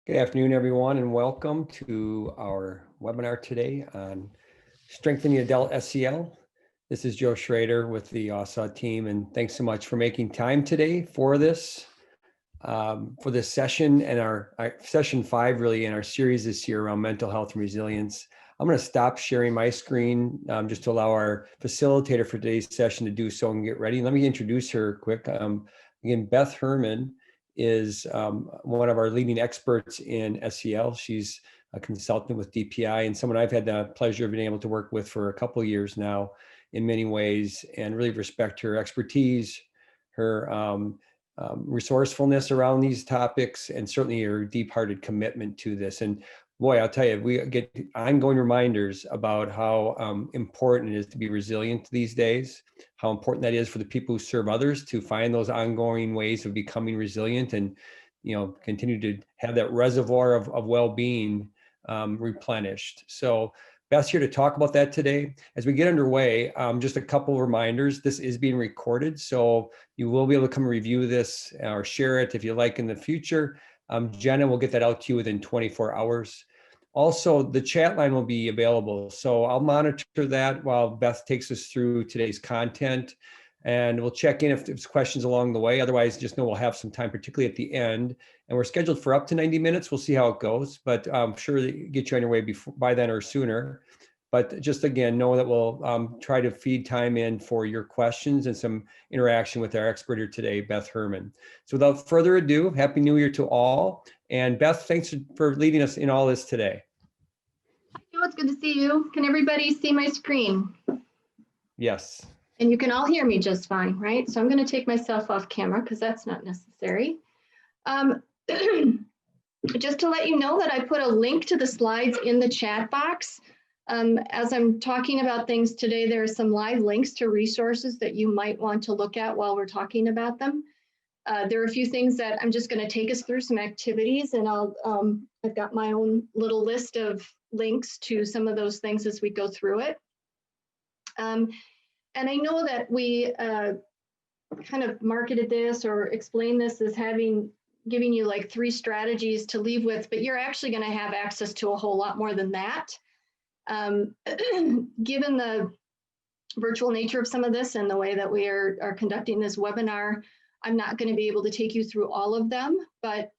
Good afternoon, everyone, and welcome to our webinar today on strengthening adult SEL. This is Joe Schrader with the AWSA team, and thanks so much for making time today for this session and our session 5 really in our series this year around mental health and resilience. I'm going to stop sharing my screen just to allow our facilitator for today's session to do so and get ready. Let me introduce her quick. Again, Beth Herman is one of our leading experts in SEL. She's a consultant with DPI and someone I've had the pleasure of being able to work with for a couple of years now in many ways, and really respect her expertise, her resourcefulness around these topics, and certainly her deep-hearted commitment to this. And boy, I'll tell you, we get ongoing reminders about how important it is to be resilient these days, how important that is for the people who serve others to find those ongoing ways of becoming resilient and, continue to have that reservoir of well-being replenished. So Beth's here to talk about that today. As we get underway, just a couple of reminders. This is being recorded, so you will be able to come review this or share it if you like in the future. Jenna will get that out to you within 24 hours. Also, the chat line will be available, so I'll monitor that while Beth takes us through today's content, and we'll check in if there's questions along the way. Otherwise, just know we'll have some time, particularly at the end, and we're scheduled for up to 90 minutes. We'll see how it goes, but I'm sure that get you on your way by then or sooner. But just again, know that we'll try to feed time in for your questions and some interaction with our expert here today, Beth Herman. So without further ado, Happy New Year to all. And Beth, thanks for leading us in all this today. It's good to see you. Can everybody see my screen? Yes. And you can all hear me just fine, right? So I'm going to take myself off camera because that's not necessary. Just to let you know that I put a link to the slides in the chat box. As I'm talking about things today, there are some live links to resources that you might want to look at while we're talking about them. There are a few things that I'm just going to take us through, some activities, and I've got my own little list of links to some of those things as we go through it. And I know that we kind of marketed this or explained this as giving you like 3 strategies to leave with, but you're actually going to have access to a whole lot more than that. Given the virtual nature of some of this and the way that we are conducting this webinar, I'm not going to be able to take you through all of them, but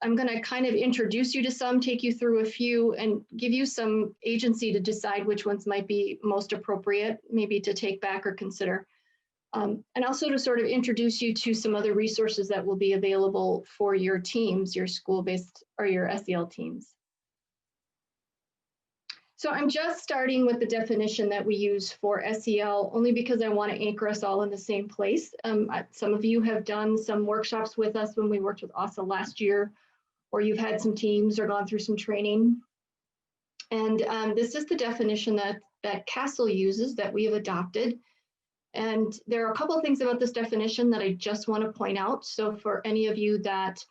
I'm going to kind of introduce you to some, take you through a few, and give you some agency to decide which ones might be most appropriate, maybe to take back or consider. And also to sort of introduce you to some other resources that will be available for your teams, your school-based or your SEL teams. So I'm just starting with the definition that we use for SEL, only because I want to anchor us all in the same place. Some of you have done some workshops with us when we worked with AWSA last year, or you've had some teams or gone through some training. And this is the definition that CASEL uses, that we have adopted. And there are a couple of things about this definition that I just want to point out. So for any of you that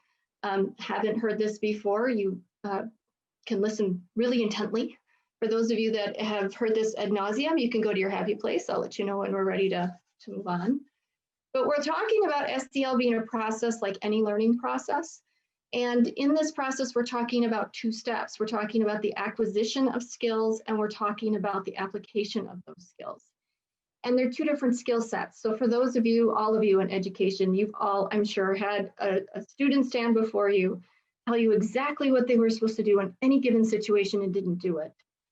haven't heard this before, you can listen really intently. For those of you that have heard this ad nauseum, you can go to your happy place. I'll let you know when we're ready to move on. But we're talking about SEL being a process like any learning process. And in this process, we're talking about 2 steps. We're talking about the acquisition of skills, and we're talking about the application of those skills. And they're 2 different skill sets. So for those of you, all of you in education, you've all, I'm sure, had a student stand before you, tell you exactly what they were supposed to do in any given situation and didn't do it.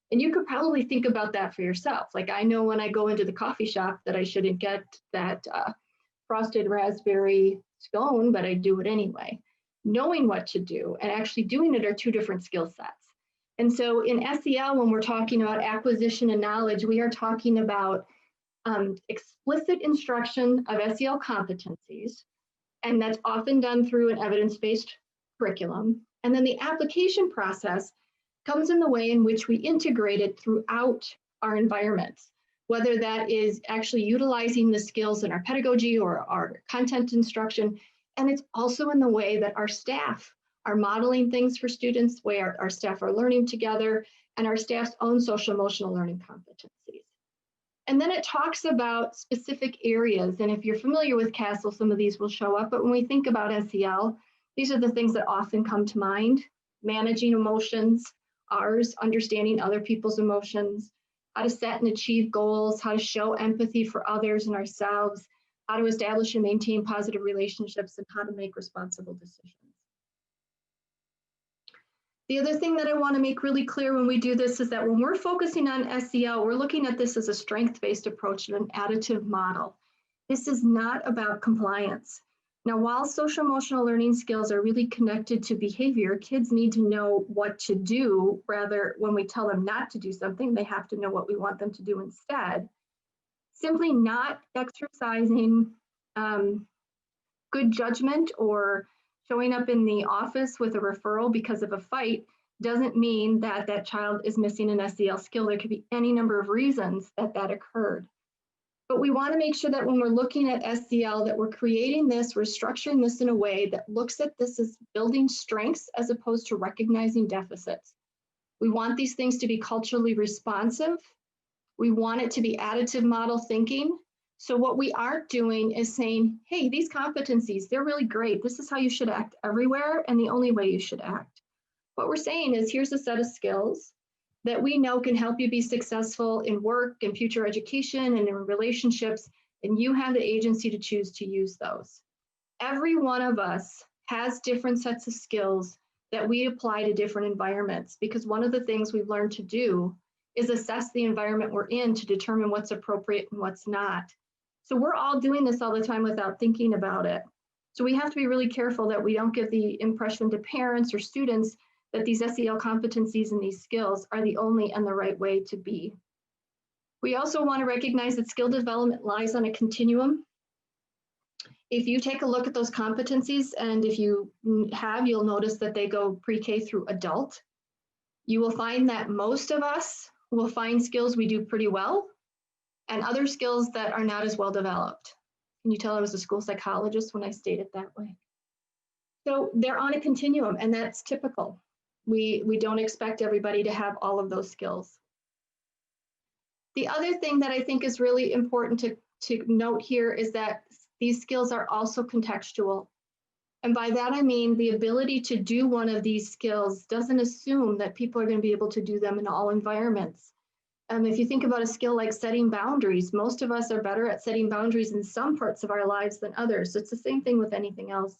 And you could probably think about that for yourself. Like, I know when I go into the coffee shop that I shouldn't get that frosted raspberry scone, but I do it anyway. Knowing what to do and actually doing it are 2 different skill sets. And so in SEL, when we're talking about acquisition and knowledge, we are talking about explicit instruction of SEL competencies, and that's often done through an evidence-based curriculum. And then the application process comes in the way in which we integrate it throughout our environments, whether that is actually utilizing the skills in our pedagogy or our content instruction. And it's also in the way that our staff are modeling things for students, where our staff are learning together, and our staff's own social emotional learning competencies. And then it talks about specific areas. And if you're familiar with CASEL, some of these will show up. But when we think about SEL, These are the things that often come to mind: managing emotions, ours, understanding other people's emotions, how to set and achieve goals, how to show empathy for others and ourselves, how to establish and maintain positive relationships, and how to make responsible decisions. The other thing that I want to make really clear when we do this is that when we're focusing on SEL, we're looking at this as a strength-based approach and an additive model. This is not about compliance. Now, while social emotional learning skills are really connected to behavior, kids need to know what to do. Rather, when we tell them not to do something, they have to know what we want them to do instead. Simply not exercising good judgment or showing up in the office with a referral because of a fight doesn't mean that that child is missing an SEL skill. There could be any number of reasons that that occurred. But we want to make sure that when we're looking at SEL, that we're creating this, we're structuring this in a way that looks at this as building strengths as opposed to recognizing deficits. We want these things to be culturally responsive. We want it to be additive model thinking. So what we aren't doing is saying, hey, these competencies, they're really great. This is how you should act everywhere and the only way you should act. What we're saying is, here's a set of skills that we know can help you be successful in work and future education and in relationships, and you have the agency to choose to use those. Every one of us has different sets of skills that we apply to different environments, because one of the things we've learned to do is assess the environment we're in to determine what's appropriate and what's not. So we're all doing this all the time without thinking about it. So we have to be really careful that we don't give the impression to parents or students that these SEL competencies and these skills are the only and the right way to be. We also want to recognize that skill development lies on a continuum. If you take a look at those competencies, and if you have, you'll notice that they go pre-K through adult. You will find that most of us will find skills we do pretty well, and other skills that are not as well developed. Can you tell I was a school psychologist when I stated that way? So they're on a continuum, and that's typical. We don't expect everybody to have all of those skills. The other thing that I think is really important to note here is that these skills are also contextual. And by that, I mean the ability to do one of these skills doesn't assume that people are going to be able to do them in all environments. If you think about a skill like setting boundaries, most of us are better at setting boundaries in some parts of our lives than others. So it's the same thing with anything else.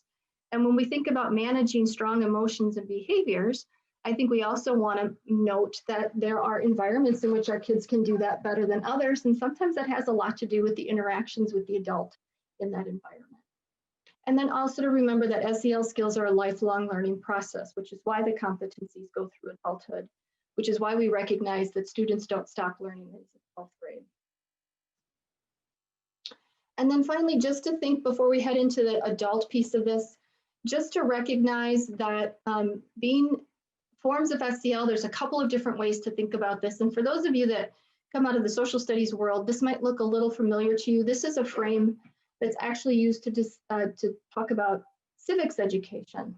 And when we think about managing strong emotions and behaviors, I think we also want to note that there are environments in which our kids can do that better than others. And sometimes that has a lot to do with the interactions with the adult in that environment. And then also to remember that SEL skills are a lifelong learning process, which is why the competencies go through adulthood, which is why we recognize that students don't stop learning in 12th grade. And then finally, just to think before we head into the adult piece of this, just to recognize that being forms of SEL, there's a couple of different ways to think about this. And for those of you that come out of the social studies world, this might look a little familiar to you. This is a frame that's actually used to talk about civics education.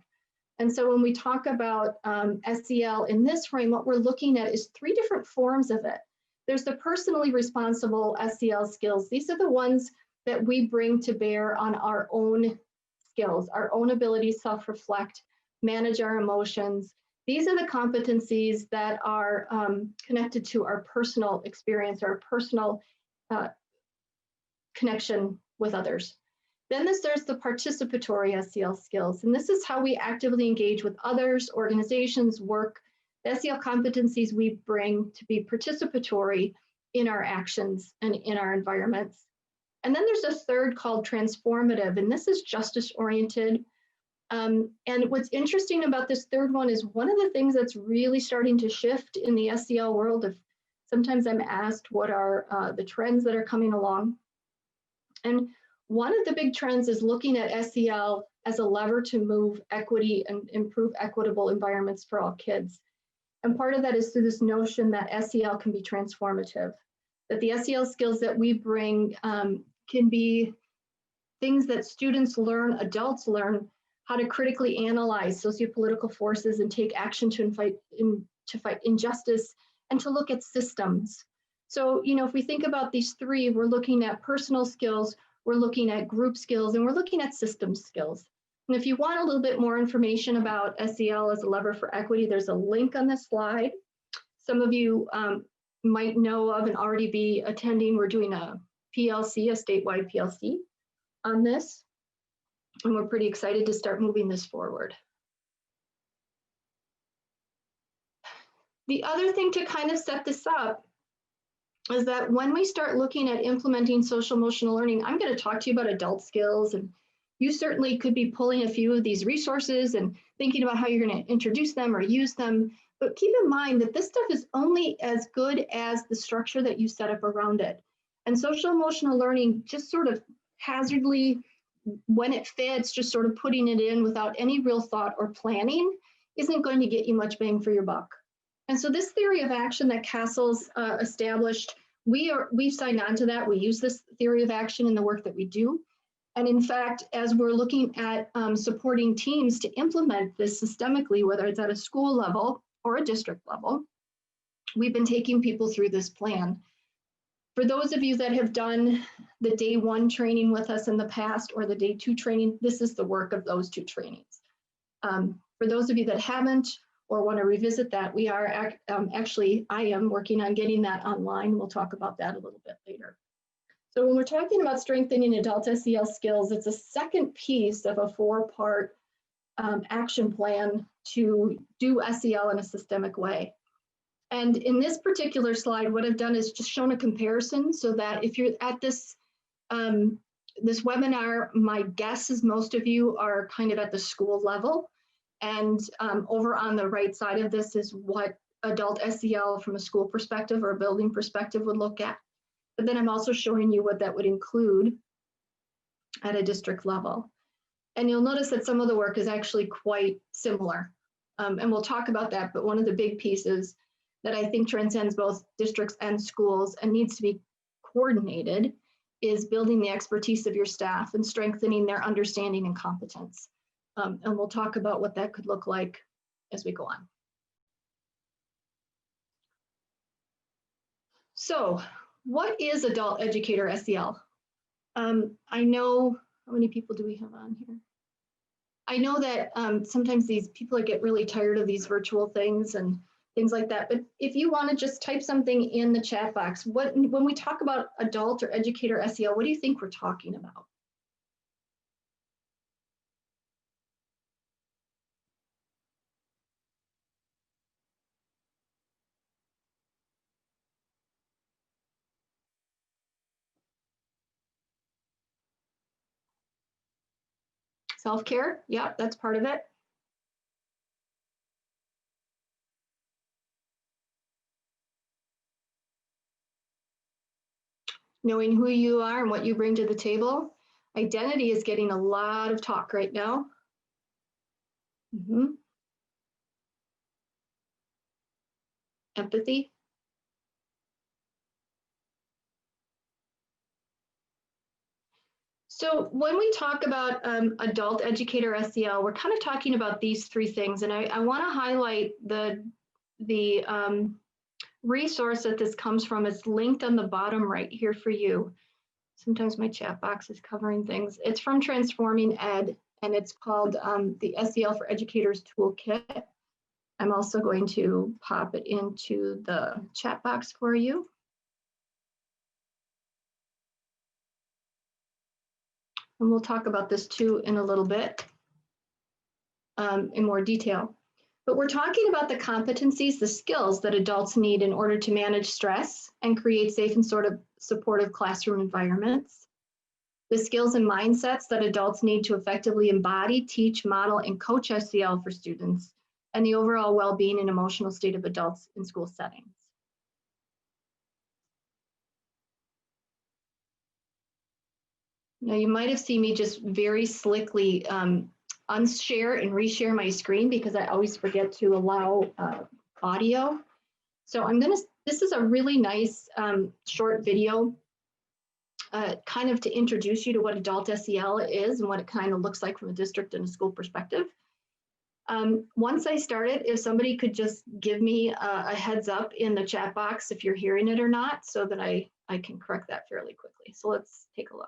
And so when we talk about SEL in this frame, what we're looking at is 3 different forms of it. There's the personally responsible SEL skills. These are the ones that we bring to bear on our own skills, our own ability to self-reflect, manage our emotions. These are the competencies that are connected to our personal experience, our personal connection with others. Then there's the participatory SEL skills, and this is how we actively engage with others, organizations, work. The SEL competencies we bring to be participatory in our actions and in our environments. And then there's a third called transformative, and this is justice-oriented. And what's interesting about this third one is one of the things that's really starting to shift in the SEL world. Sometimes I'm asked what are the trends that are coming along. And one of the big trends is looking at SEL as a lever to move equity and improve equitable environments for all kids. And part of that is through this notion that SEL can be transformative, that the SEL skills that we bring can be things that students learn, adults learn, how to critically analyze sociopolitical forces and take action to fight injustice and to look at systems. So, if we think about these 3, we're looking at personal skills, we're looking at group skills, and we're looking at system skills. And if you want a little bit more information about SEL as a lever for equity, there's a link on this slide. Some of you might know of and already be attending. We're doing a PLC, a statewide PLC on this. And we're pretty excited to start moving this forward. The other thing to kind of set this up is that when we start looking at implementing social emotional learning, I'm going to talk to you about adult skills, and you certainly could be pulling a few of these resources and thinking about how you're going to introduce them or use them. But keep in mind that this stuff is only as good as the structure that you set up around it. And social emotional learning, just sort of haphazardly, when it fits, just sort of putting it in without any real thought or planning isn't going to get you much bang for your buck. And so this theory of action that Castle's established, we've signed on to that. We use this theory of action in the work that we do. And in fact, as we're looking at supporting teams to implement this systemically, whether it's at a school level or a district level, we've been taking people through this plan. For those of you that have done the day 1 training with us in the past or the day 2 training, this is the work of those 2 trainings. For those of you that haven't or want to revisit that, we are I am working on getting that online. We'll talk about that a little bit later. So when we're talking about strengthening adult SEL skills, it's a second piece of a 4-part action plan to do SEL in a systemic way. And in this particular slide, what I've done is just shown a comparison so that if you're at this webinar, my guess is most of you are kind of at the school level. And over on the right side of this is what adult SEL from a school perspective or a building perspective would look at. But then I'm also showing you what that would include at a district level. And you'll notice that some of the work is actually quite similar. And we'll talk about that, but one of the big pieces that I think transcends both districts and schools and needs to be coordinated is building the expertise of your staff and strengthening their understanding and competence. And we'll talk about what that could look like as we go on. So what is Adult Educator SEL? I know, how many people do we have on here? I know that sometimes these people get really tired of these virtual things and things like that. But if you want to just type something in the chat box, when we talk about adult or educator SEL, what do you think we're talking about? Self-care, yeah, that's part of it. Knowing who you are and what you bring to the table. Identity is getting a lot of talk right now. Empathy. So when we talk about adult educator SEL, we're kind of talking about these 3 things. And I want to highlight the resource that this comes from. It's linked on the bottom right here for you. Sometimes my chat box is covering things. It's from Transforming Ed, and it's called the SEL for Educators Toolkit. I'm also going to pop it into the chat box for you. And we'll talk about this too in a little bit in more detail. But we're talking about the competencies, the skills that adults need in order to manage stress and create safe and sort of supportive classroom environments. The skills and mindsets that adults need to effectively embody, teach, model, and coach SEL for students, and the overall well-being and emotional state of adults in school settings. Now you might have seen me just very slickly unshare and reshare my screen because I always forget to allow audio. So this is a really nice short video kind of to introduce you to what adult SEL is and what it kind of looks like from a district and a school perspective. Once I started, if somebody could just give me a heads up in the chat box if you're hearing it or not, so that I can correct that fairly quickly. So let's take a look.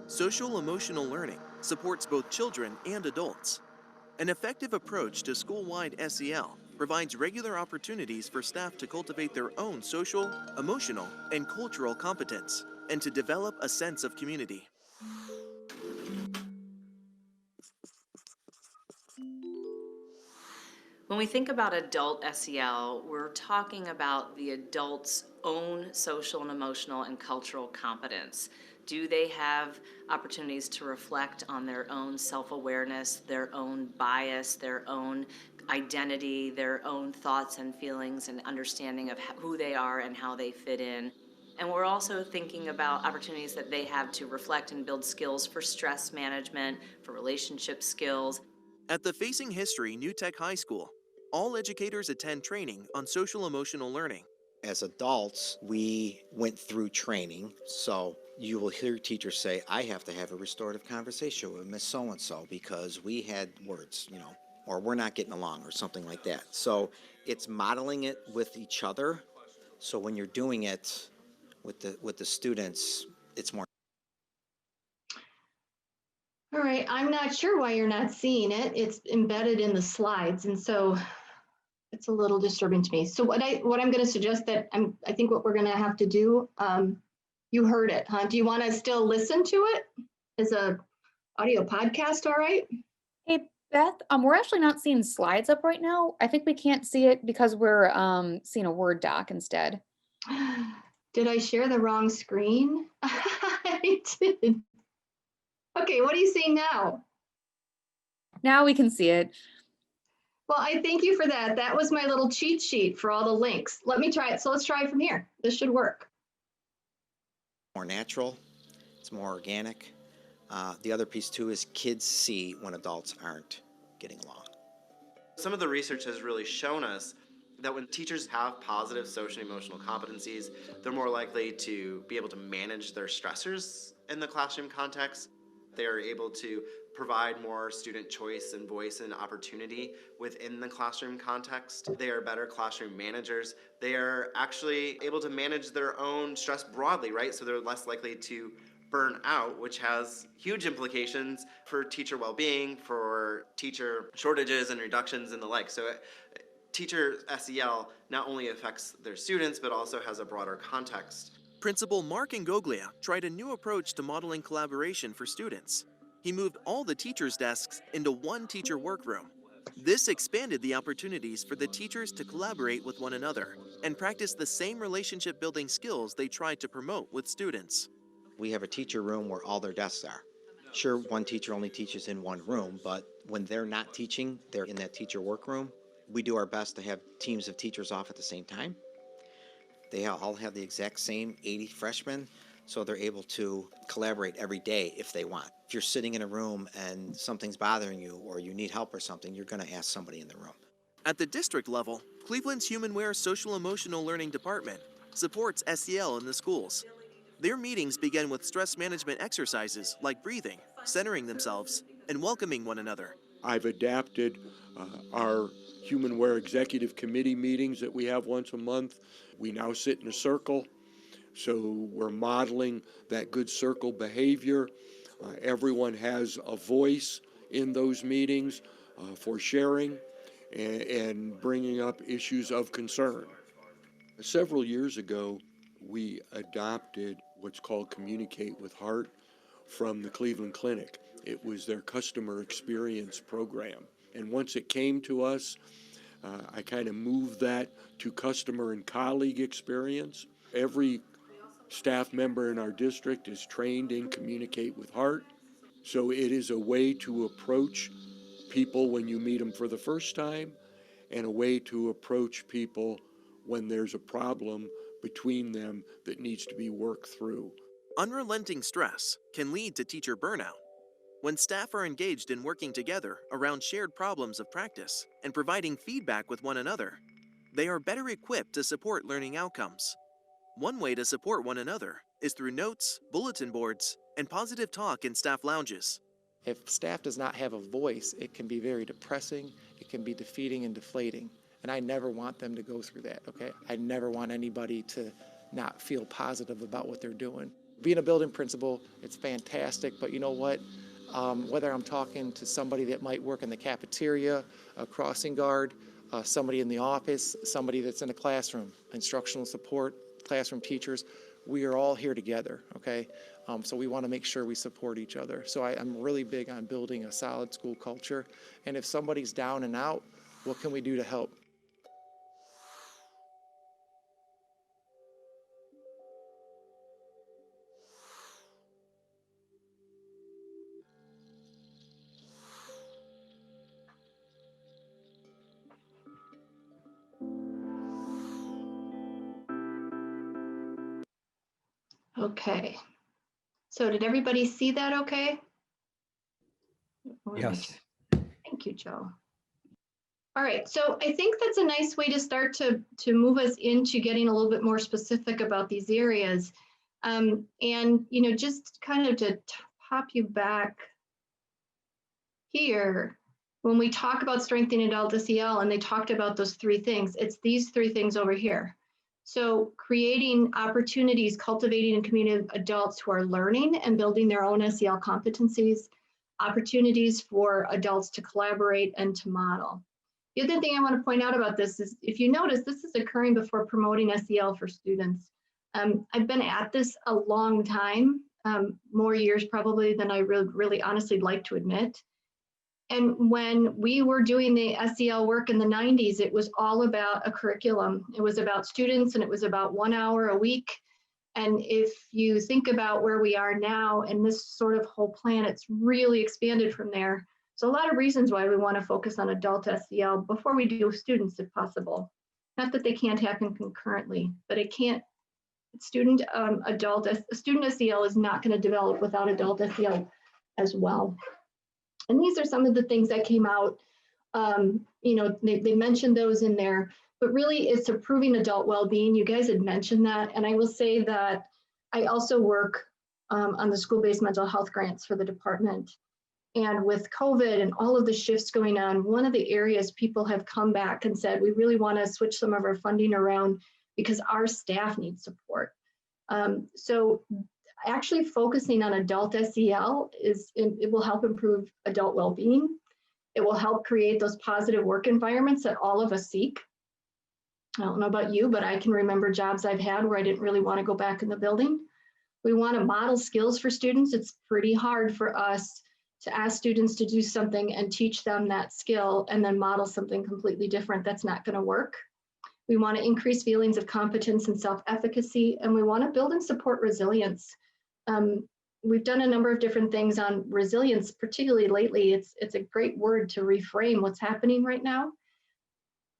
Social emotional learning supports both children and adults. An effective approach to school-wide SEL provides regular opportunities for staff to cultivate their own social, emotional, and cultural competence, and to develop a sense of community. When we think about adult SEL, we're talking about the adult's own social and emotional and cultural competence. Do they have opportunities to reflect on their own self-awareness, their own bias, their own identity, their own thoughts and feelings and understanding of who they are and how they fit in? And we're also thinking about opportunities that they have to reflect and build skills for stress management, for relationship skills. At the Facing History New Tech High School, all educators attend training on social emotional learning. As adults, we went through training, so you will hear teachers say, I have to have a restorative conversation with Miss So-and-so because we had words, or we're not getting along or something like that. So it's modeling it with each other. So when you're doing it with the students, it's more. All right, I'm not sure why you're not seeing it. It's embedded in the slides, and so it's a little disturbing to me. So what I'm going to suggest that I think what we're going to have to do, you heard it, huh? Do you want to still listen to it as a audio podcast? All right. Hey, Beth, we're actually not seeing slides up right now. I think we can't see it because we're seeing a Word doc instead. Did I share the wrong screen? I did. Okay, what are you seeing now? Now we can see it. Well, I thank you for that. That was my little cheat sheet for all the links. Let me try it. So let's try it from here. This should work. More natural, it's more organic. The other piece too is kids see when adults aren't getting along. Some of the research has really shown us that when teachers have positive social and emotional competencies, they're more likely to be able to manage their stressors in the classroom context. They are able to provide more student choice and voice and opportunity within the classroom context. They are better classroom managers. They are actually able to manage their own stress broadly, right? So they're less likely to burn out, which has huge implications for teacher well-being, for teacher shortages and reductions and the like. So teacher SEL not only affects their students, but also has a broader context. Principal Mark Ingoglia tried a new approach to modeling collaboration for students. He moved all the teachers' desks into one teacher workroom. This expanded the opportunities for the teachers to collaborate with one another and practice the same relationship building skills they tried to promote with students. We have a teacher room where all their desks are. Sure, one teacher only teaches in one room, but when they're not teaching, they're in that teacher workroom. We do our best to have teams of teachers off at the same time. They all have the exact same 80 freshmen, so they're able to collaborate every day if they want. If you're sitting in a room and something's bothering you or you need help or something, you're going to ask somebody in the room. At the district level, Cleveland's Humanware Social Emotional Learning Department supports SEL in the schools. Their meetings begin with stress management exercises like breathing, centering themselves, and welcoming one another. I've adapted our Humanware Executive Committee meetings that we have once a month. We now sit in a circle, so we're modeling that good circle behavior. Everyone has a voice in those meetings for sharing and bringing up issues of concern. Several years ago, we adopted what's called Communicate with Heart from the Cleveland Clinic. It was their customer experience program. And once it came to us, I kind of moved that to customer and colleague experience. Every staff member in our district is trained in Communicate with Heart. So it is a way to approach people when you meet them for the first time and a way to approach people when there's a problem between them that needs to be worked through. Unrelenting stress can lead to teacher burnout. When staff are engaged in working together around shared problems of practice and providing feedback with one another, they are better equipped to support learning outcomes. One way to support one another is through notes, bulletin boards, and positive talk in staff lounges. If staff does not have a voice, it can be very depressing, it can be defeating and deflating. And I never want them to go through that, okay? I never want anybody to not feel positive about what they're doing. Being a building principal, it's fantastic, but you know what? Whether I'm talking to somebody that might work in the cafeteria, a crossing guard, somebody in the office, somebody that's in a classroom, instructional support, classroom teachers, we are all here together, okay? So we want to make sure we support each other. So I'm really big on building a solid school culture. And if somebody's down and out, what can we do to help? Okay. So did everybody see that okay? Yes. Thank you, Joe. All right, so I think that's a nice way to start to move us into getting a little bit more specific about these areas. And, you know, just kind of to pop you back here, when we talk about strengthening adult SEL and they talked about those three things, it's these three things over here. So creating opportunities, cultivating a community of adults who are learning and building their own SEL competencies, opportunities for adults to collaborate and to model. The other thing I want to point out about this is, if you notice, this is occurring before promoting SEL for students. I've been at this a long time, more years probably than I really honestly like to admit. And when we were doing the SEL work in the 90s, it was all about a curriculum. It was about students and it was about 1 hour a week. And if you think about where we are now and this sort of whole plan, it's really expanded from there. So a lot of reasons why we want to focus on adult SEL before we do students if possible. Not that they can't happen concurrently, but it can't, student SEL is not going to develop without adult SEL as well. And these are some of the things that came out, you know, they mentioned those in there, but really it's improving adult well-being. You guys had mentioned that. And I will say that I also work on the school-based mental health grants for the department. And with COVID and all of the shifts going on, one of the areas people have come back and said, we really want to switch some of our funding around because our staff needs support. So actually focusing on adult SEL it will help improve adult well-being. It will help create those positive work environments that all of us seek. I don't know about you, but I can remember jobs I've had where I didn't really want to go back in the building. We want to model skills for students. It's pretty hard for us to ask students to do something and teach them that skill and then model something completely different. That's not going to work. We want to increase feelings of competence and self-efficacy, and we want to build and support resilience. We've done a number of different things on resilience, particularly lately. It's a great word to reframe what's happening right now.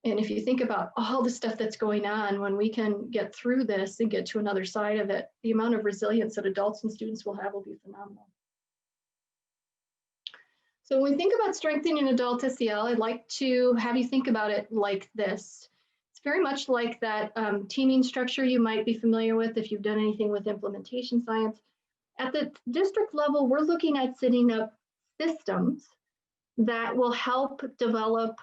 And if you think about all the stuff that's going on, when we can get through this and get to another side of it, the amount of resilience that adults and students will have will be phenomenal. So when we think about strengthening adult SEL, I'd like to have you think about it like this. It's very much like that teaming structure you might be familiar with if you've done anything with implementation science. At the district level, we're looking at setting up systems that will help develop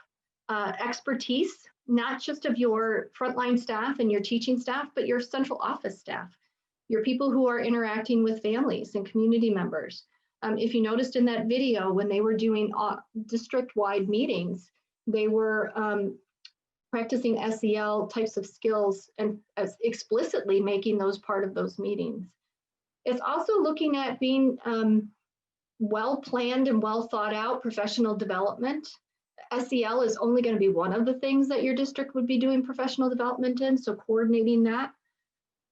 expertise, not just of your frontline staff and your teaching staff, but your central office staff, your people who are interacting with families and community members. If you noticed in that video, when they were doing district-wide meetings, they were practicing SEL types of skills and explicitly making those part of those meetings. It's also looking at being well-planned and well-thought-out professional development. SEL is only going to be one of the things that your district would be doing professional development in, so coordinating that.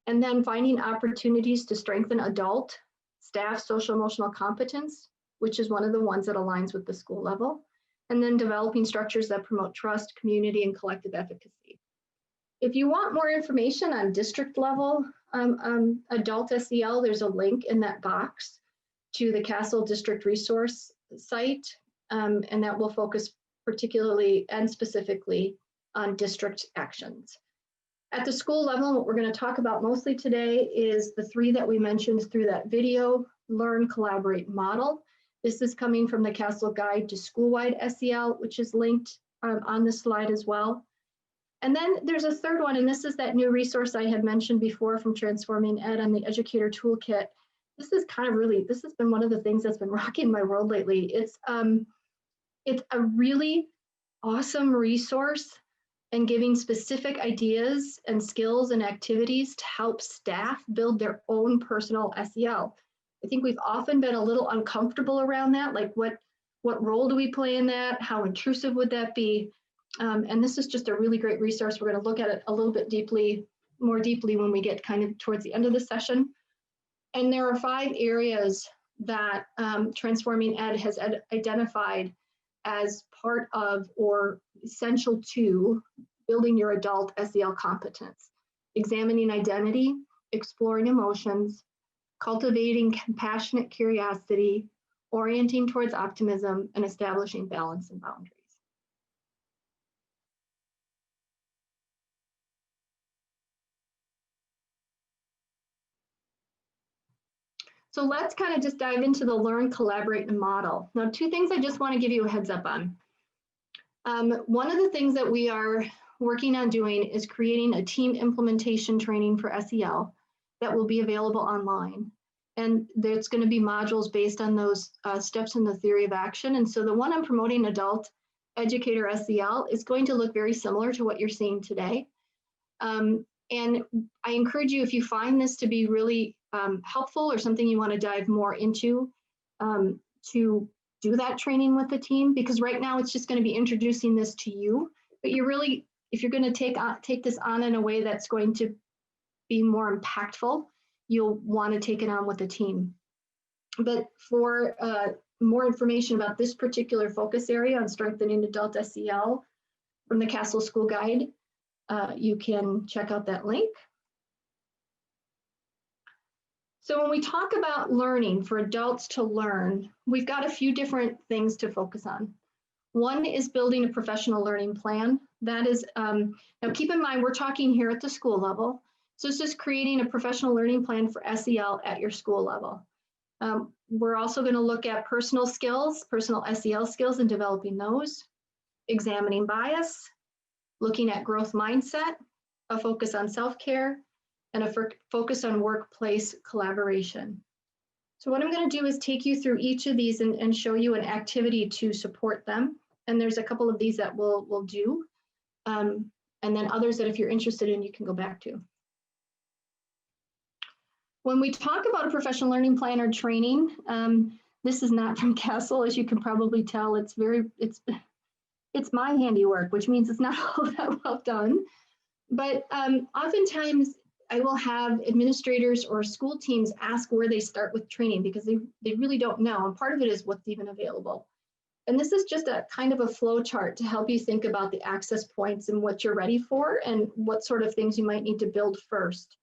And then finding opportunities to strengthen adult staff social emotional competence, which is one of the ones that aligns with the school level, and then developing structures that promote trust, community, and collective efficacy. If you want more information on district level adult SEL, there's a link in that box to the Castle District Resource site, and that will focus particularly and specifically on district actions. At the school level, what we're going to talk about mostly today is the three that we mentioned through that video: learn, collaborate, model. This is coming from the Castle Guide to School-Wide SEL, which is linked on this slide as well. And then there's a third one, and this is that new resource I had mentioned before from Transforming Ed on the Educator Toolkit. This is kind of really, this has been one of the things that's been rocking my world lately. It's a really awesome resource and giving specific ideas and skills and activities to help staff build their own personal SEL. I think we've often been a little uncomfortable around that, like what role do we play in that? How intrusive would that be? And this is just a really great resource. We're going to look at it a little bit more deeply when we get kind of towards the end of the session. And there are 5 areas that Transforming Ed has identified as part of or essential to building your adult SEL competence: examining identity, exploring emotions, cultivating compassionate curiosity, orienting towards optimism, and establishing balance and boundaries. So let's kind of just dive into the learn, collaborate, and model. Now, 2 things I just want to give you a heads up on. One of the things that we are working on doing is creating a team implementation training for SEL that will be available online. And there's going to be modules based on those steps in the theory of action. And so the one I'm promoting, Adult Educator SEL, is going to look very similar to what you're seeing today. And I encourage you, if you find this to be really helpful or something you want to dive more into, to do that training with the team, because right now it's just going to be introducing this to you. But you're really, if you're going to take this on in a way that's going to be more impactful, you'll want to take it on with the team. But for more information about this particular focus area on strengthening adult SEL from the Castle School Guide, you can check out that link. So when we talk about learning, for adults to learn, we've got a few different things to focus on. One is building a professional learning plan. That is, now keep in mind, we're talking here at the school level. So it's just creating a professional learning plan for SEL at your school level. We're also going to look at personal skills, personal SEL skills, and developing those, examining bias, looking at growth mindset, a focus on self-care, and a focus on workplace collaboration. So what I'm going to do is take you through each of these and show you an activity to support them. And there's a couple of these that we'll do, and then others that if you're interested in, you can go back to. When we talk about a professional learning plan or training, this is not from Castle, as you can probably tell. It's my handiwork, which means it's not all that well done. But oftentimes I will have administrators or school teams ask where they start with training because they really don't know. And part of it is what's even available. And this is just a kind of a flow chart to help you think about the access points and what you're ready for and what sort of things you might need to build first.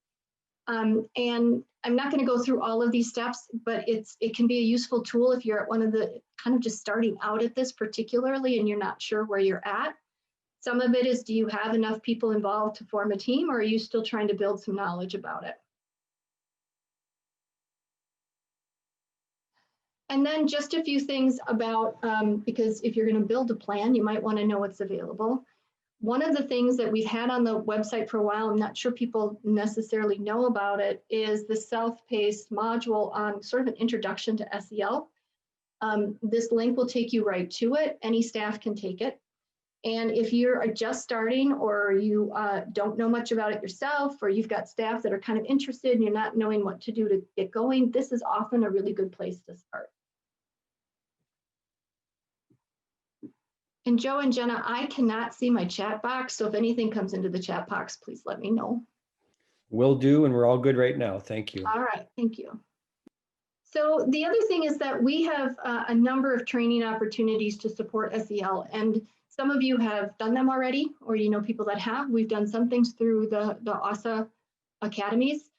And I'm not going to go through all of these steps, but it can be a useful tool if you're at one of the kind of just starting out at this particularly and you're not sure where you're at. Some of it is, do you have enough people involved to form a team, or are you still trying to build some knowledge about it? And then just a few things about, because if you're going to build a plan, you might want to know what's available. One of the things that we've had on the website for a while, I'm not sure people necessarily know about it, is the Selfpaced module on sort of an introduction to SEL. This link will take you right to it. Any staff can take it. And if you're just starting or you don't know much about it yourself, or you've got staff that are kind of interested and you're not knowing what to do to get going, this is often a really good place to start. And Joe and Jenna, I cannot see my chat box, so if anything comes into the chat box, please let me know. Will do, and we're all good right now. Thank you. All right, thank you. So the other thing is that we have a number of training opportunities to support SEL, and some of you have done them already, or you know people that have. We've done some things through the AWSA academies.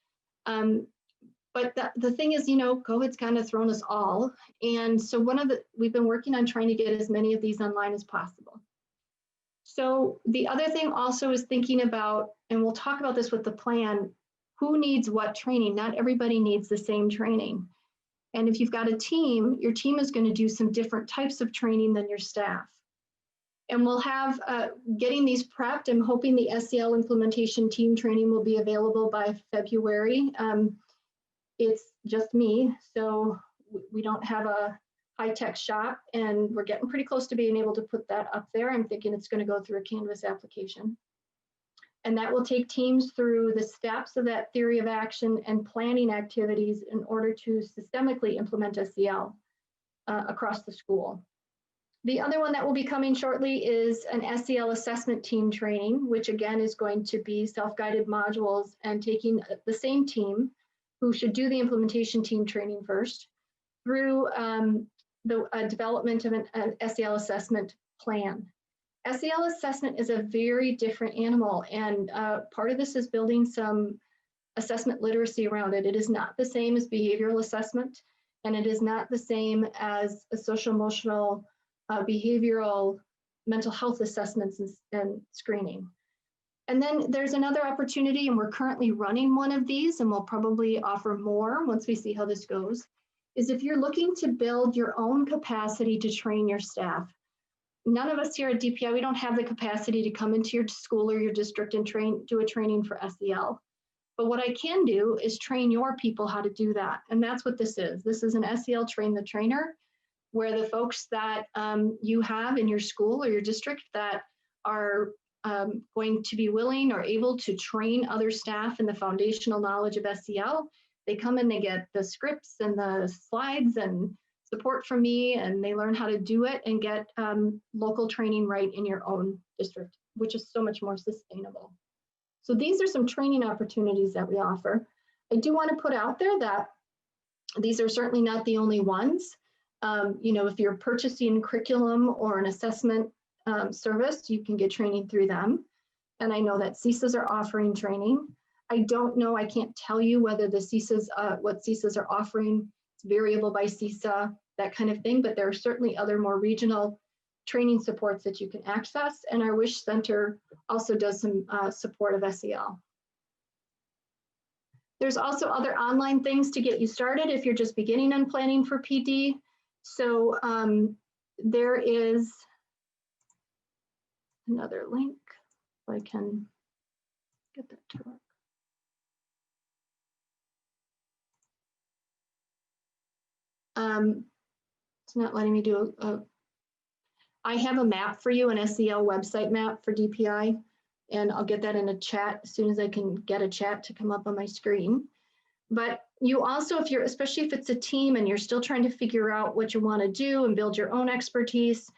But the thing is, you know, COVID's kind of thrown us all. And so we've been working on trying to get as many of these online as possible. So the other thing also is thinking about, and we'll talk about this with the plan, who needs what training? Not everybody needs the same training. And if you've got a team, your team is going to do some different types of training than your staff. And we'll have, getting these prepped, I'm hoping the SEL implementation team training will be available by February. It's just me, so we don't have a high-tech shop, and we're getting pretty close to being able to put that up there. I'm thinking it's going to go through a Canvas application. And that will take teams through the steps of that theory of action and planning activities in order to systemically implement SEL across the school. The other one that will be coming shortly is an SEL assessment team training, which again is going to be self-guided modules and taking the same team who should do the implementation team training first through the development of an SEL assessment plan. SEL assessment is a very different animal, and part of this is building some assessment literacy around it. It is not the same as behavioral assessment, and it is not the same as a social emotional behavioral mental health assessments and screening. And then there's another opportunity, and we're currently running one of these, and we'll probably offer more once we see how this goes, is if you're looking to build your own capacity to train your staff. None of us here at DPI, we don't have the capacity to come into your school or your district and do a training for SEL. But what I can do is train your people how to do that. And that's what this is. This is an SEL train the trainer, where the folks that you have in your school or your district that are going to be willing or able to train other staff in the foundational knowledge of SEL, they come and they get the scripts and the slides and support from me, and they learn how to do it and get local training right in your own district, which is so much more sustainable. So these are some training opportunities that we offer. I do want to put out there that these are certainly not the only ones. You know, if you're purchasing curriculum or an assessment service, you can get training through them. And I know that CSAs are offering training. I don't know, I can't tell you whether the CSAs, what CSAs are offering. It's variable by CSA, that kind of thing, but there are certainly other more regional training supports that you can access. And our WISH Center also does some support of SEL. There's also other online things to get you started if you're just beginning on planning for PD. So there is another link, if I can get that to work. It's not letting me do I have a map for you, an SEL website map for DPI, and I'll get that in a chat as soon as I can get a chat to come up on my screen. But you also, if you're, especially if it's a team and you're still trying to figure out what you want to do and build your own expertise,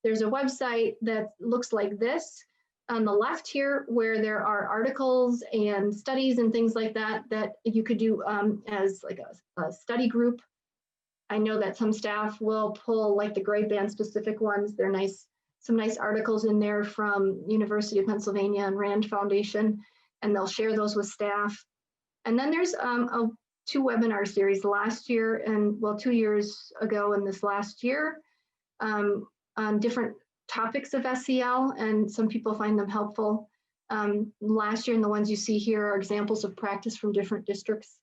there's a website that looks like this on the left here, where there are articles and studies and things like that that you could do as like a study group. I know that some staff will pull like the grade band specific ones. They're nice, some nice articles in there from University of Pennsylvania and Rand Foundation, and they'll share those with staff. And then there's two webinar series last year and, well, 2 years ago and this last year on different topics of SEL, and some people find them helpful. Last year, and the ones you see here are examples of practice from different districts.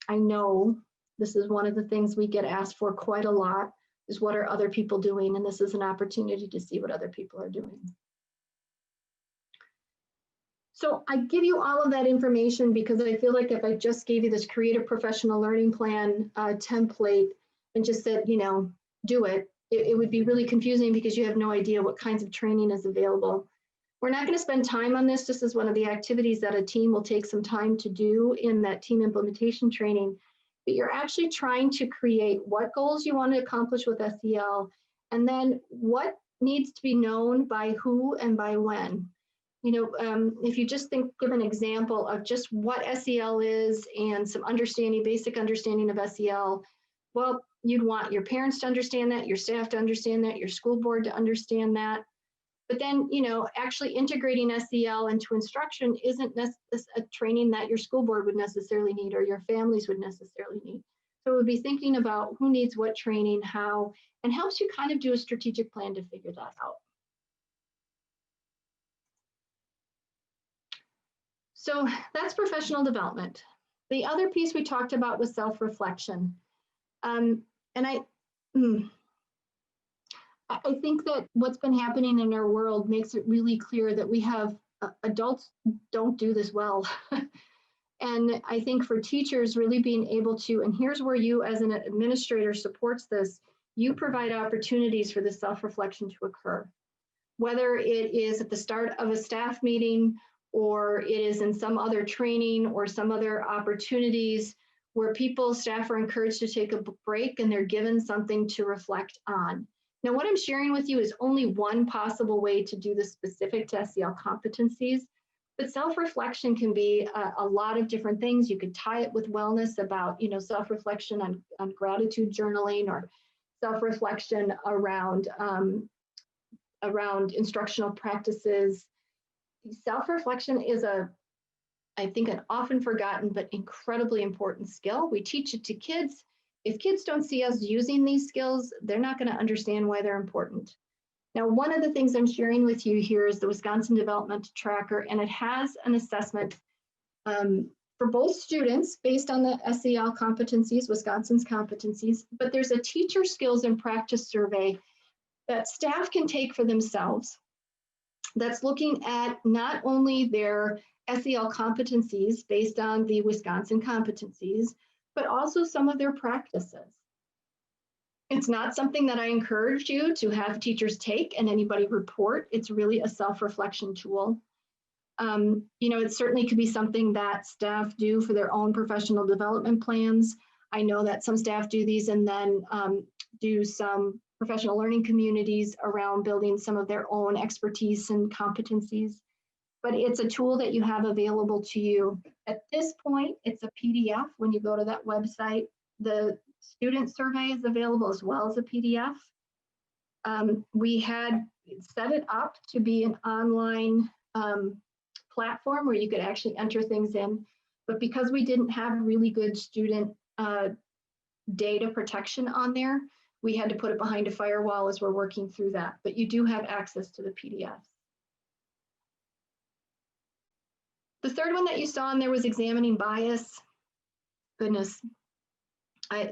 I know this is one of the things we get asked for quite a lot, is what are other people doing? And this is an opportunity to see what other people are doing. So I give you all of that information because I feel like if I just gave you this creative professional learning plan template and just said, you know, do it, it would be really confusing because you have no idea what kinds of training is available. We're not going to spend time on this. This is one of the activities that a team will take some time to do in that team implementation training. But you're actually trying to create what goals you want to accomplish with SEL, and then what needs to be known by who and by when. You know, if you just give an example of just what SEL is and some understanding, basic understanding of SEL, well, you'd want your parents to understand that, your staff to understand that, your school board to understand that. But then, you know, actually integrating SEL into instruction isn't a training that your school board would necessarily need or your families would necessarily need. So it would be thinking about who needs what training, how, and helps you kind of do a strategic plan to figure that out. So that's professional development. The other piece we talked about was self-reflection. And I think that what's been happening in our world makes it really clear that we have adults don't do this well. And I think for teachers really being able to, and here's where you as an administrator supports this, you provide opportunities for the self-reflection to occur. Whether it is at the start of a staff meeting, or it is in some other training or some other opportunities where staff are encouraged to take a break and they're given something to reflect on. Now, what I'm sharing with you is only one possible way to do this specific to SEL competencies, but self-reflection can be a lot of different things. You could tie it with wellness about, self-reflection on gratitude journaling, or self-reflection around instructional practices. Self-reflection is I think, an often forgotten but incredibly important skill. We teach it to kids. If kids don't see us using these skills, they're not going to understand why they're important. Now, one of the things I'm sharing with you here is the Wisconsin Developmental Tracker, and it has an assessment for both students based on the SEL competencies, Wisconsin's competencies, but there's a teacher skills and practice survey that staff can take for themselves that's looking at not only their SEL competencies based on the Wisconsin competencies, but also some of their practices. It's not something that I encourage you to have teachers take and anybody report. It's really a self-reflection tool. It certainly could be something that staff do for their own professional development plans. I know that some staff do these and then do some professional learning communities around building some of their own expertise and competencies. But it's a tool that you have available to you. At this point, it's a PDF. When you go to that website, the student survey is available as well as a PDF. We had set it up to be an online platform where you could actually enter things in. But because we didn't have really good student data protection on there, we had to put it behind a firewall as we're working through that. But you do have access to the PDFs. The third one that you saw in there was examining bias. Goodness,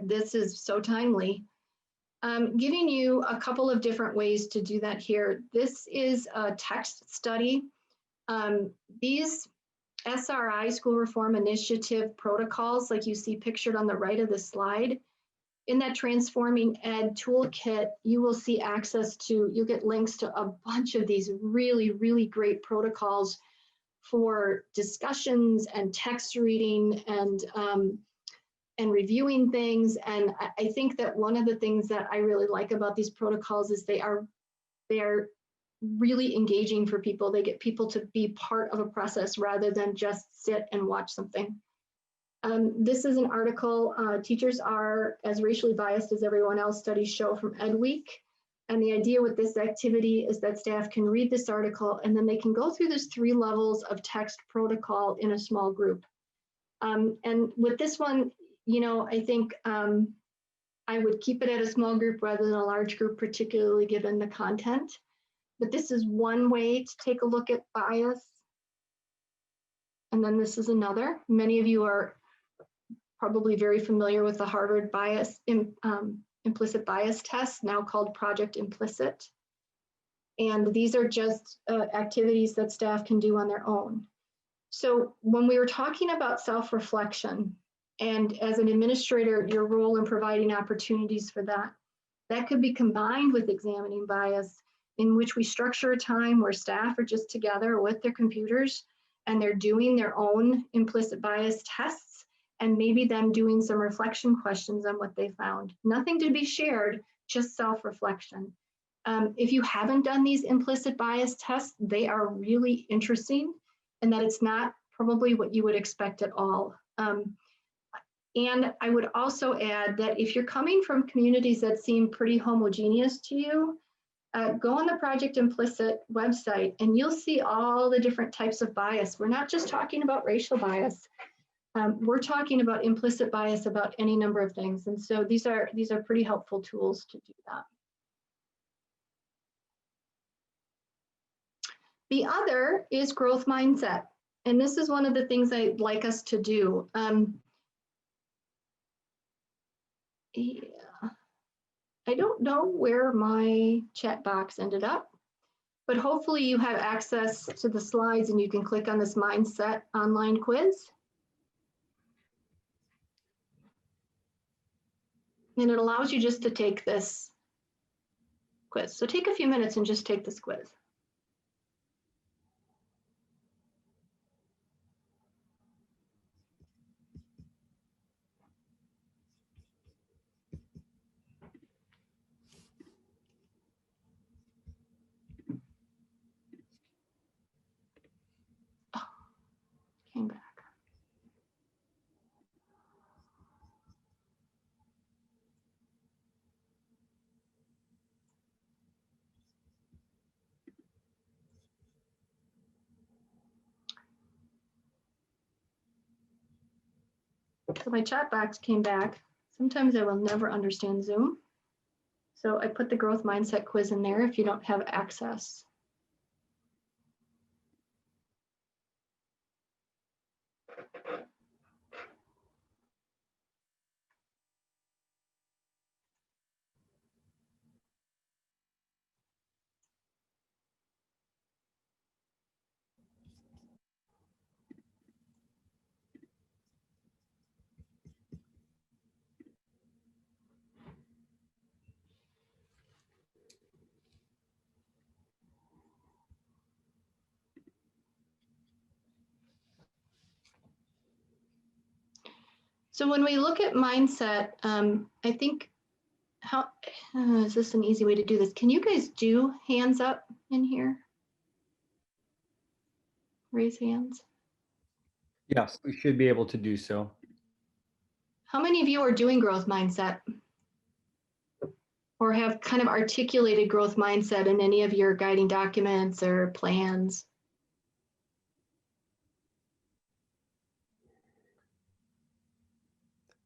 this is so timely. Giving you a couple of different ways to do that here. This is a text study. These SRI, School Reform Initiative protocols, like you see pictured on the right of the slide, in that Transforming Ed toolkit, you will see access to, you'll get links to a bunch of these really, really great protocols for discussions and text reading and reviewing things. And I think that one of the things that I really like about these protocols is they are really engaging for people. They get people to be part of a process rather than just sit and watch something. This is an article, teachers are as racially biased as everyone else, studies show, from Ed Week. And the idea with this activity is that staff can read this article and then they can go through this 3 levels of text protocol in a small group. And with this one, I think I would keep it at a small group rather than a large group, particularly given the content. But this is one way to take a look at bias. And then this is another. Many of you are probably very familiar with the Harvard implicit bias test, now called Project Implicit. And these are just activities that staff can do on their own. So when we were talking about self-reflection, and as an administrator, your role in providing opportunities for that, that could be combined with examining bias, in which we structure a time where staff are just together with their computers and they're doing their own implicit bias tests, and maybe them doing some reflection questions on what they found. Nothing to be shared, just self-reflection. If you haven't done these implicit bias tests, they are really interesting, and that it's not probably what you would expect at all. And I would also add that if you're coming from communities that seem pretty homogeneous to you, go on the Project Implicit website and you'll see all the different types of bias. We're not just talking about racial bias. We're talking about implicit bias about any number of things. And so these are pretty helpful tools to do that. The other is growth mindset. And this is one of the things I'd like us to do. I don't know where my chat box ended up, but hopefully you have access to the slides and you can click on this mindset online quiz. And it allows you just to take this quiz. So take a few minutes and just take this quiz. Oh, came back. So my chat box came back. Sometimes I will never understand Zoom. So I put the growth mindset quiz in there if you don't have access. So when we look at mindset, I think is this an easy way to do this? Can you guys do hands up in here? Raise hands. Yes, we should be able to do so. How many of you are doing growth mindset? Or have kind of articulated growth mindset in any of your guiding documents or plans?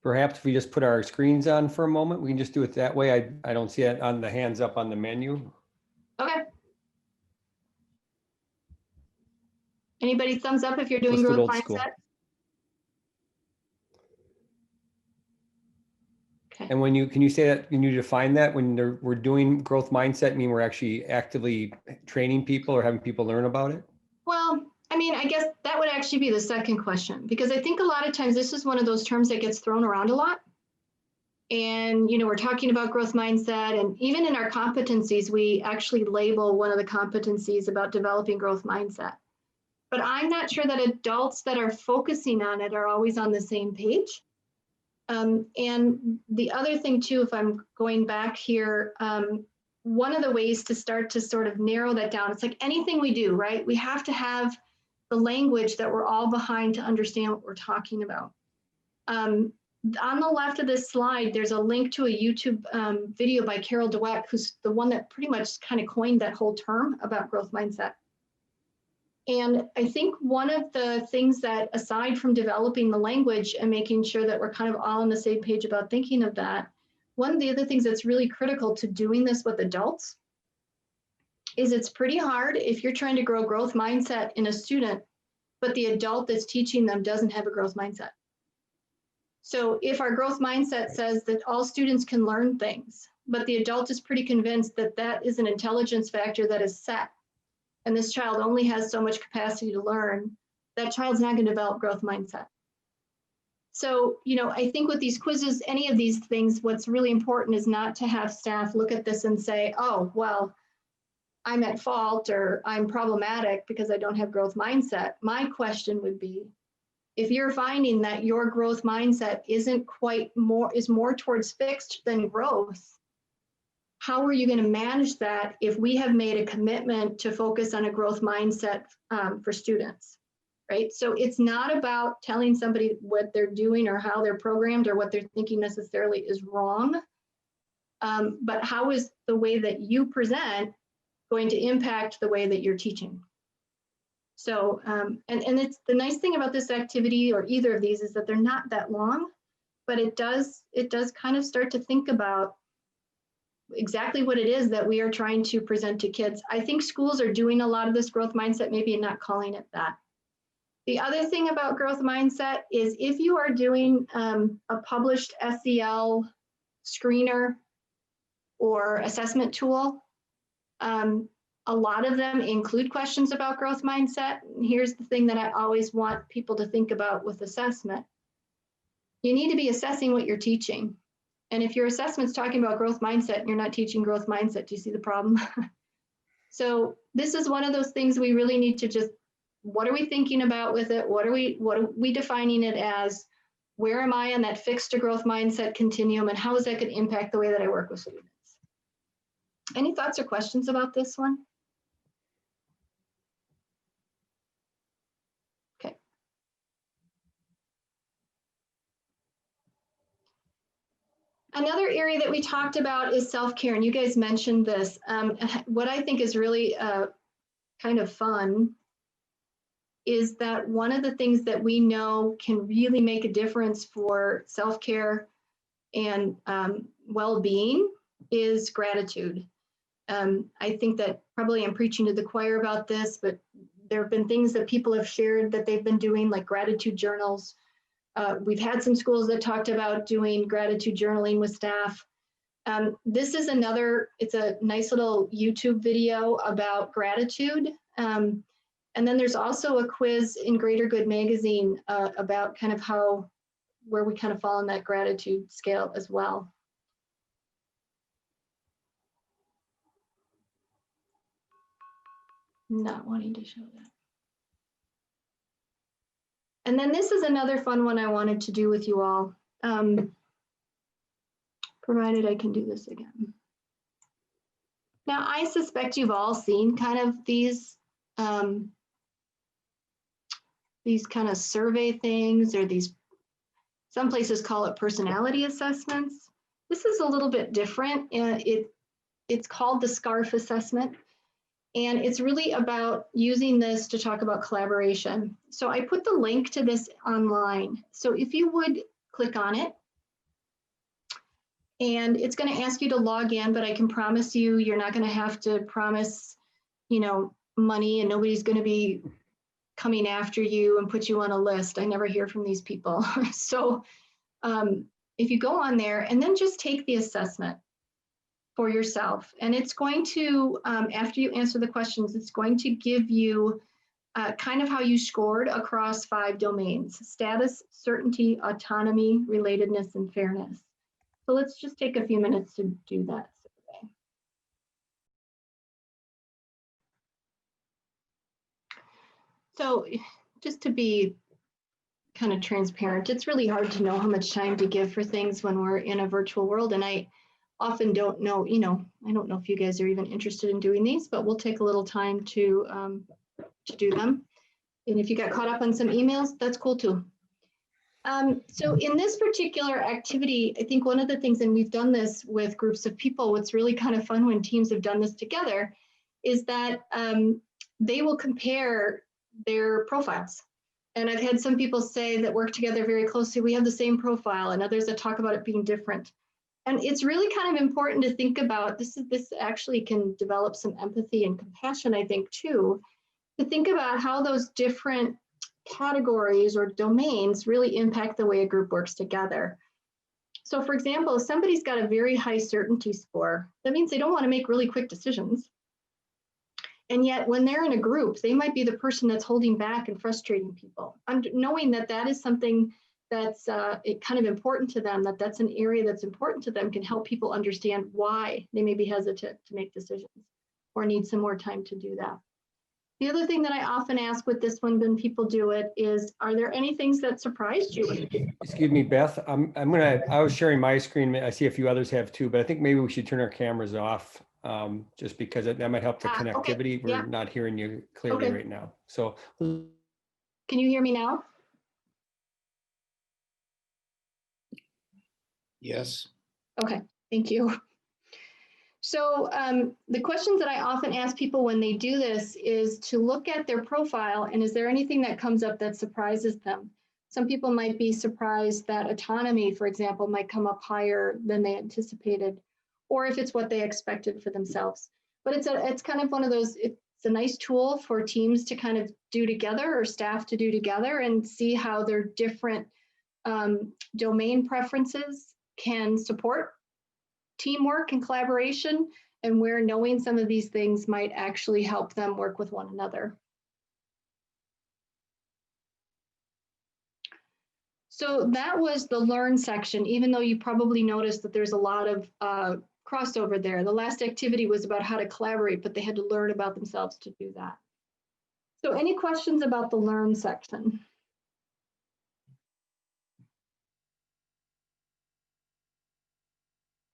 Perhaps if we just put our screens on for a moment, we can just do it that way. I don't see it on the hands up on the menu. Okay. Anybody thumbs up if you're doing Let's do it growth old school. mindset? Okay. And when you, can you say that, can you define that when we're doing growth mindset, mean we're actually actively training people or having people learn about it? Well, I mean, I guess that would actually be the second question, because I think a lot of times this is one of those terms that gets thrown around a lot. And, you know, we're talking about growth mindset, and even in our competencies, we actually label one of the competencies about developing growth mindset. But I'm not sure that adults that are focusing on it are always on the same page. And the other thing too, if I'm going back here, one of the ways to start to sort of narrow that down, it's like anything we do, right? We have to have the language that we're all behind to understand what we're talking about. On the left of this slide, there's a link to a YouTube video by Carol Dweck, who's the one that pretty much kind of coined that whole term about growth mindset. And I think one of the things that, aside from developing the language and making sure that we're kind of all on the same page about thinking of that, one of the other things that's really critical to doing this with adults is it's pretty hard if you're trying to grow growth mindset in a student, but the adult that's teaching them doesn't have a growth mindset. So if our growth mindset says that all students can learn things, but the adult is pretty convinced that that is an intelligence factor that is set, and this child only has so much capacity to learn, that child's not going to develop growth mindset. So, you know, I think with these quizzes, any of these things, what's really important is not to have staff look at this and say, oh, well, I'm at fault or I'm problematic because I don't have growth mindset. My question would be, if you're finding that your growth mindset isn't quite is more towards fixed than growth, how are you going to manage that if we have made a commitment to focus on a growth mindset for students, right? So it's not about telling somebody what they're doing or how they're programmed or what they're thinking necessarily is wrong, but how is the way that you present going to impact the way that you're teaching? So, and it's the nice thing about this activity or either of these is that they're not that long, but it does kind of start to think about exactly what it is that we are trying to present to kids. I think schools are doing a lot of this growth mindset, maybe not calling it that. The other thing about growth mindset is if you are doing a published SEL screener, or assessment tool. A lot of them include questions about growth mindset. Here's the thing that I always want people to think about with assessment. You need to be assessing what you're teaching. And if your assessment's talking about growth mindset and you're not teaching growth mindset, do you see the problem? So this is one of those things we really need to just, what are we thinking about with it? What are we defining it as? Where am I on that fixed to growth mindset continuum, and how is that going to impact the way that I work with students? Any thoughts or questions about this one? Okay. Another area that we talked about is self-care, and you guys mentioned this. What I think is really kind of fun is that one of the things that we know can really make a difference for self-care and well-being is gratitude. I think that probably I'm preaching to the choir about this, but there have been things that people have shared that they've been doing, like gratitude journals. We've had some schools that talked about doing gratitude journaling with staff. This is it's a nice little YouTube video about gratitude. And then there's also a quiz in Greater Good magazine about kind of where we kind of fall on that gratitude scale as well. Not wanting to show that. And then this is another fun one I wanted to do with you all, provided I can do this again. Now, I suspect you've all seen kind of these kind of survey things, or some places call it personality assessments. This is a little bit different. It's called the SCARF assessment. And it's really about using this to talk about collaboration. So I put the link to this online. So if you would click on it, and it's going to ask you to log in, but I can promise you, you're not going to have to promise, money, and nobody's going to be coming after you and put you on a list. I never hear from these people. So if you go on there and then just take the assessment for yourself, and it's going to, after you answer the questions, it's going to give you kind of how you scored across 5 domains: status, certainty, autonomy, relatedness, and fairness. So let's just take a few minutes to do that survey. So just to be kind of transparent, it's really hard to know how much time to give for things when we're in a virtual world. And I often don't know, I don't know if you guys are even interested in doing these, but we'll take a little time to do them. And if you got caught up on some emails, that's cool too. So in this particular activity, I think one of the things, and we've done this with groups of people, what's really kind of fun when teams have done this together is that they will compare their profiles. And I've had some people say that work together very closely, we have the same profile, and others that talk about it being different. And it's really kind of important to think about, this actually can develop some empathy and compassion, I think, too, to think about how those different categories or domains really impact the way a group works together. So for example, if somebody's got a very high certainty score, that means they don't want to make really quick decisions. And yet when they're in a group, they might be the person that's holding back and frustrating people. And knowing that that is something that's kind of important to them, that's an area that's important to them, can help people understand why they may be hesitant to make decisions or need some more time to do that. The other thing that I often ask with this one when people do it is, are there any things that surprised you? Excuse me, Beth, I was sharing my screen. I see a few others have too, but I think maybe we should turn our cameras off just because that might help the connectivity. Okay. Yeah. We're not hearing you clearly right now. So. Can you hear me now? Yes. Okay, thank you. So the questions that I often ask people when they do this is to look at their profile, and is there anything that comes up that surprises them? Some people might be surprised that autonomy, for example, might come up higher than they anticipated, or if it's what they expected for themselves. But it's kind of one of those, it's a nice tool for teams to kind of do together, or staff to do together, and see how their different domain preferences can support teamwork and collaboration, and where knowing some of these things might actually help them work with one another. So that was the learn section, even though you probably noticed that there's a lot of crossover there. The last activity was about how to collaborate, but they had to learn about themselves to do that. So any questions about the learn section?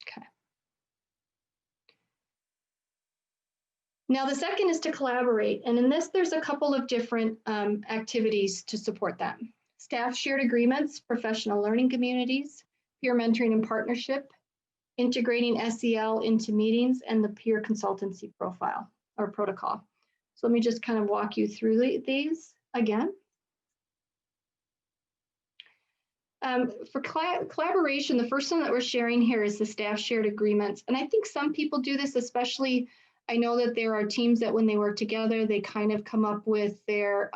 Okay. Now the second is to collaborate. And in this, there's a couple of different activities to support that. Staff shared agreements, professional learning communities, peer mentoring and partnership, integrating SEL into meetings, and the peer consultancy profile or protocol. So let me just kind of walk you through these again. For collaboration, the first one that we're sharing here is the staff shared agreements. And I think some people do this, especially, I know that there are teams that when they work together, they kind of come up with their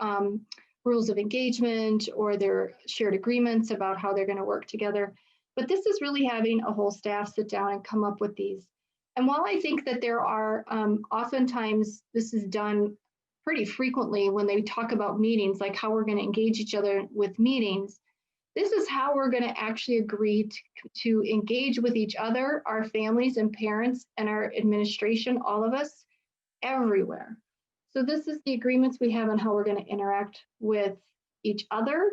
rules of engagement or their shared agreements about how they're going to work together. But this is really having a whole staff sit down and come up with these. And while I think that there are oftentimes this is done pretty frequently when they talk about meetings, like how we're going to engage each other with meetings, this is how we're going to actually agree to engage with each other, our families and parents and our administration, all of us, everywhere. So this is the agreements we have on how we're going to interact with each other,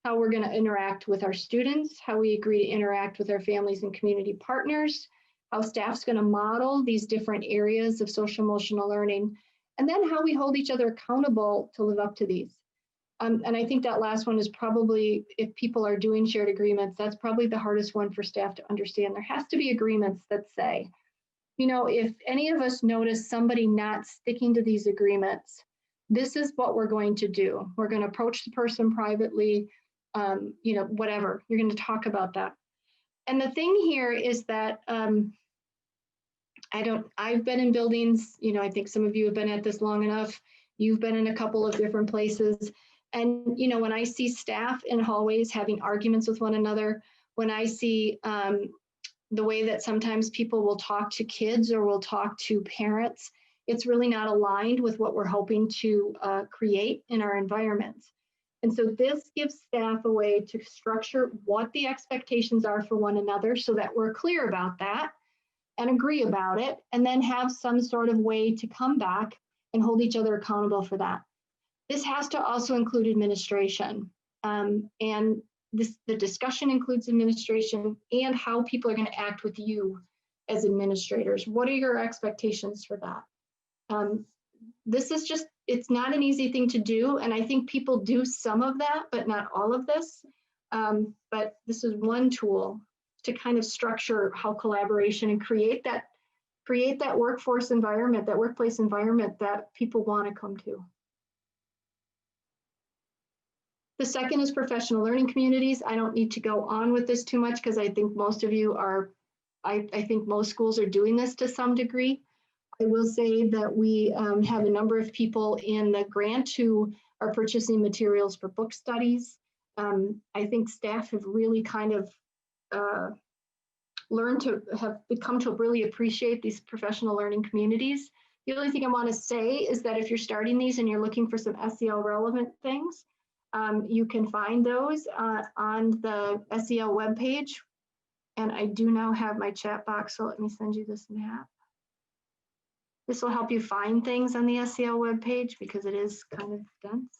how we're going to interact with our students, how we agree to interact with our families and community partners, how staff's going to model these different areas of social emotional learning, and then how we hold each other accountable to live up to these. And I think that last one is probably, if people are doing shared agreements, that's probably the hardest one for staff to understand. There has to be agreements that say, you know, if any of us notice somebody not sticking to these agreements, this is what we're going to do. We're going to approach the person privately, you know, whatever. You're going to talk about that. And the thing here is that I've been in buildings, you know, I think some of you have been at this long enough. You've been in a couple of different places. And, you know, when I see staff in hallways having arguments with one another, when I see the way that sometimes people will talk to kids or will talk to parents, it's really not aligned with what we're hoping to create in our environments. And so this gives staff a way to structure what the expectations are for one another so that we're clear about that and agree about it, and then have some sort of way to come back and hold each other accountable for that. This has to also include administration. And the discussion includes administration and how people are going to act with you as administrators. What are your expectations for that? This is just, it's not an easy thing to do. And I think people do some of that, but not all of this. But this is one tool to kind of structure how collaboration and create that workforce environment, that workplace environment that people want to come to. The second is professional learning communities. I don't need to go on with this too much because I think most of you are, I think most schools are doing this to some degree. I will say that we have a number of people in the grant who are purchasing materials for book studies. I think staff have really kind of learned to have become to really appreciate these professional learning communities. The only thing I want to say is that if you're starting these and you're looking for some SEL relevant things, you can find those on the SEL webpage. And I do now have my chat box, so let me send you this map. This will help you find things on the SEL webpage because it is kind of dense.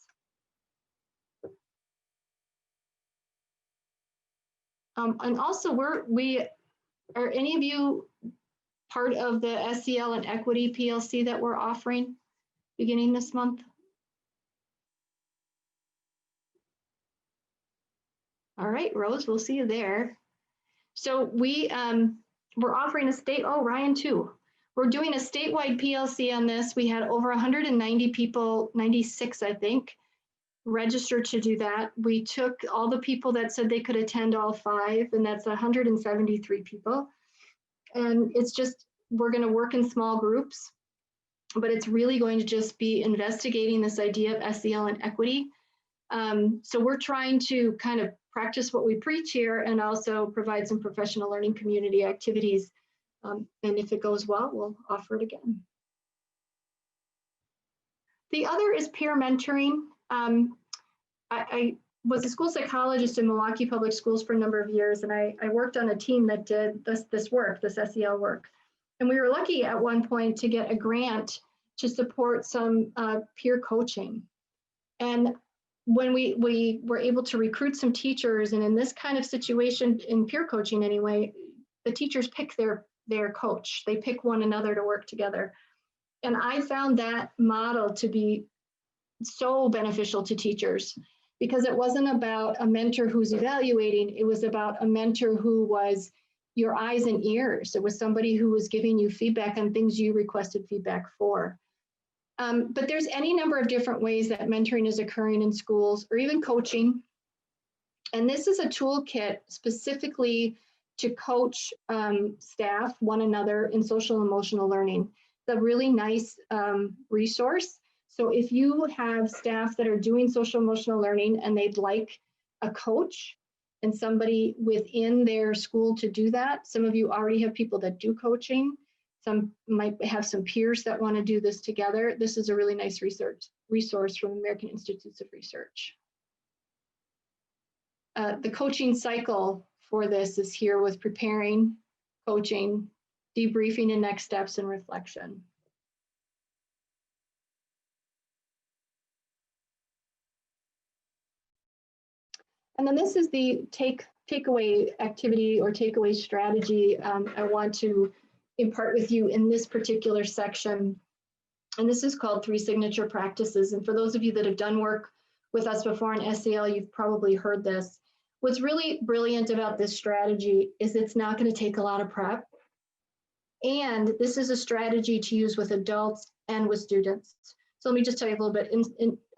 And also, are any of you part of the SEL and Equity PLC that we're offering beginning this month? All right, Rose, we'll see you there. So we're offering Ryan too. We're doing a statewide PLC on this. We had over 190 people, 96, I think, registered to do that. We took all the people that said they could attend all 5, and that's 173 people. And it's just, we're going to work in small groups, but it's really going to just be investigating this idea of SEL and equity. So we're trying to kind of practice what we preach here and also provide some professional learning community activities And if it goes well, we'll offer it again. The other is peer mentoring. I was a school psychologist in Milwaukee Public Schools for a number of years, and I worked on a team that did this work, this SEL work. And we were lucky at one point to get a grant to support some peer coaching. And when we were able to recruit some teachers, and in this kind of situation, in peer coaching anyway, the teachers pick their coach. They pick one another to work together. And I found that model to be so beneficial to teachers, because it wasn't about a mentor who's evaluating, it was about a mentor who was your eyes and ears. It was somebody who was giving you feedback on things you requested feedback for. But there's any number of different ways that mentoring is occurring in schools, or even coaching. And this is a toolkit specifically to coach staff, one another, in social and emotional learning. It's a really nice resource. So if you have staff that are doing social emotional learning and they'd like a coach and somebody within their school to do that, some of you already have people that do coaching. Some might have some peers that want to do this together. This is a really nice resource from American Institutes of Research. The coaching cycle for this is here with preparing, coaching, debriefing and next steps, and reflection. And then this is the takeaway activity or takeaway strategy I want to impart with you in this particular section. And this is called 3 signature practices. And for those of you that have done work with us before in SEL, you've probably heard this. What's really brilliant about this strategy is it's not going to take a lot of prep. And this is a strategy to use with adults and with students. So let me just tell you a little bit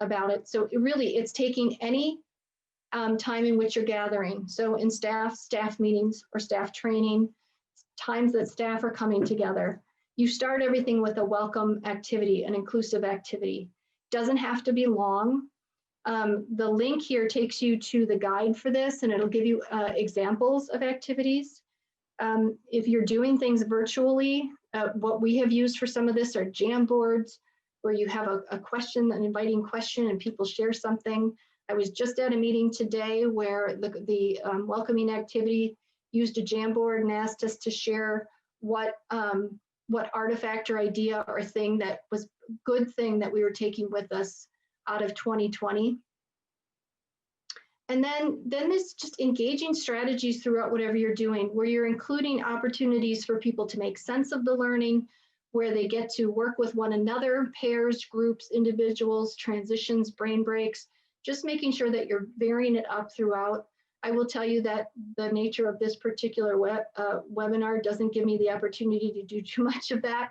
about it. So it's taking any time in which you're gathering. So in staff meetings or staff training, times that staff are coming together, you start everything with a welcome activity, an inclusive activity. Doesn't have to be long. The link here takes you to the guide for this, and it'll give you examples of activities. If you're doing things virtually, what we have used for some of this are Jamboards, where you have a question, an inviting question, and people share something. I was just at a meeting today where the welcoming activity used a Jamboard and asked us to share what artifact or idea or thing that was a good thing that we were taking with us out of 2020. And then this just engaging strategies throughout whatever you're doing, where you're including opportunities for people to make sense of the learning, where they get to work with one another, pairs, groups, individuals, transitions, brain breaks, just making sure that you're varying it up throughout. I will tell you that the nature of this particular webinar doesn't give me the opportunity to do too much of that.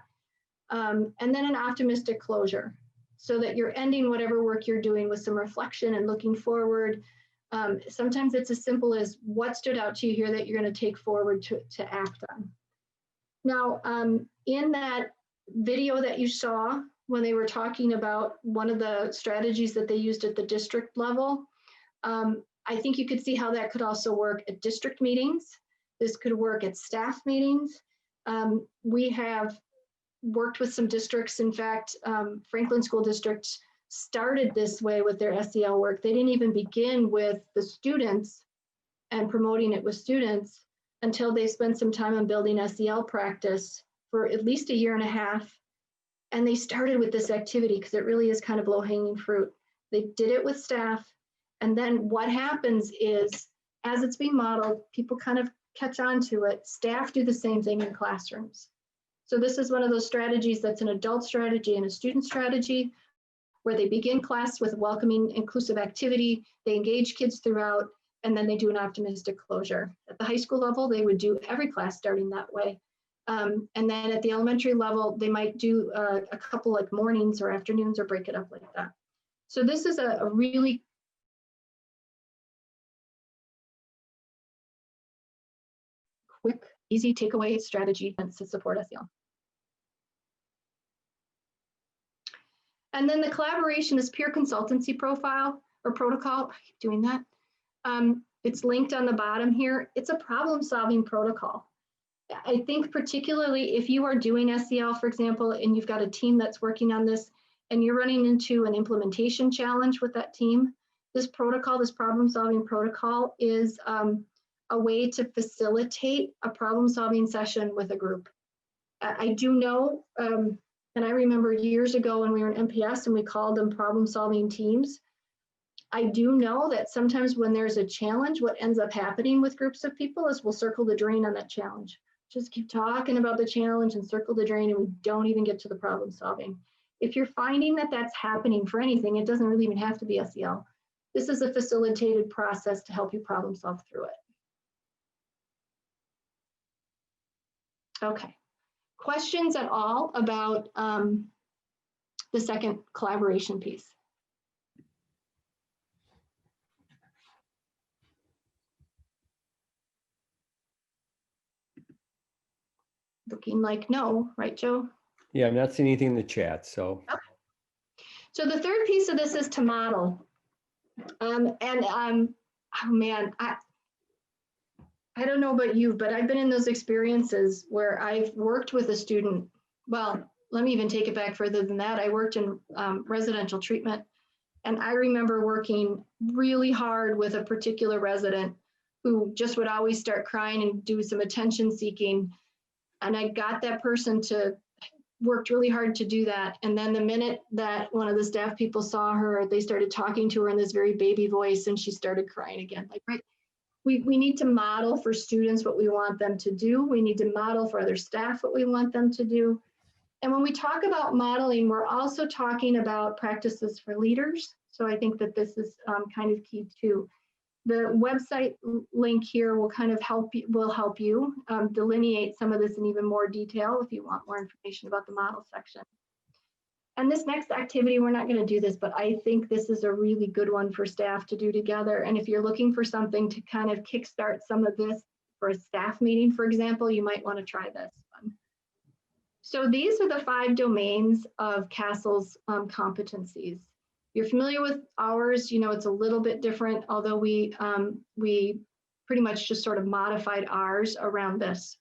And then an optimistic closure, so that you're ending whatever work you're doing with some reflection and looking forward. Sometimes it's as simple as what stood out to you here that you're going to take forward to act on. Now, in that video that you saw when they were talking about one of the strategies that they used at the district level, I think you could see how that could also work at district meetings. This could work at staff meetings. We have worked with some districts. In fact, Franklin School District started this way with their SEL work. They didn't even begin with the students and promoting it with students until they spent some time on building SEL practice for at least 1.5 years. And they started with this activity because it really is kind of low-hanging fruit. They did it with staff. And then what happens is, as it's being modeled, people kind of catch on to it. Staff do the same thing in classrooms. So this is one of those strategies that's an adult strategy and a student strategy, where they begin class with a welcoming, inclusive activity, they engage kids throughout, and then they do an optimistic closure. At the high school level, they would do every class starting that way. And then at the elementary level, they might do a couple like mornings or afternoons, or break it up like that. So this is a really quick, easy takeaway strategy to support SEL. And then the collaboration is peer consultancy profile or protocol. I keep doing that. It's linked on the bottom here. It's a problem-solving protocol. I think particularly if you are doing SEL, for example, and you've got a team that's working on this and you're running into an implementation challenge with that team, this protocol, this problem solving protocol is a way to facilitate a problem solving session with a group. I do know, and I remember years ago when we were in MPS and we called them problem solving teams. I do know that sometimes when there's a challenge, what ends up happening with groups of people is we'll circle the drain on that challenge. Just keep talking about the challenge and circle the drain, and we don't even get to the problem solving. If you're finding that that's happening for anything, it doesn't really even have to be SEL. This is a facilitated process to help you problem solve through it. Okay. Questions at all about the second collaboration piece? Looking like no, right, Joe? Yeah, I'm not seeing anything in the chat, so. Okay. So the third piece of this is to model. Oh man, I don't know about you, but I've been in those experiences where I've worked with a student. Well, let me even take it back further than that. I worked in residential treatment, and I remember working really hard with a particular resident who just would always start crying and do some attention seeking. And I got that person to worked really hard to do that. And then the minute that one of the staff people saw her, they started talking to her in this very baby voice and she started crying again. Like, right, we need to model for students what we want them to do. We need to model for other staff what we want them to do. And when we talk about modeling, we're also talking about practices for leaders. So I think that this is kind of key too. The website link here will kind of help you delineate some of this in even more detail if you want more information about the model section. And this next activity, we're not going to do this, but I think this is a really good one for staff to do together. And if you're looking for something to kind of kickstart some of this for a staff meeting, for example, you might want to try this one. So these are the 5 domains of CASEL's competencies. You're familiar with ours, you know, it's a little bit different, although we pretty much just sort of modified ours around this.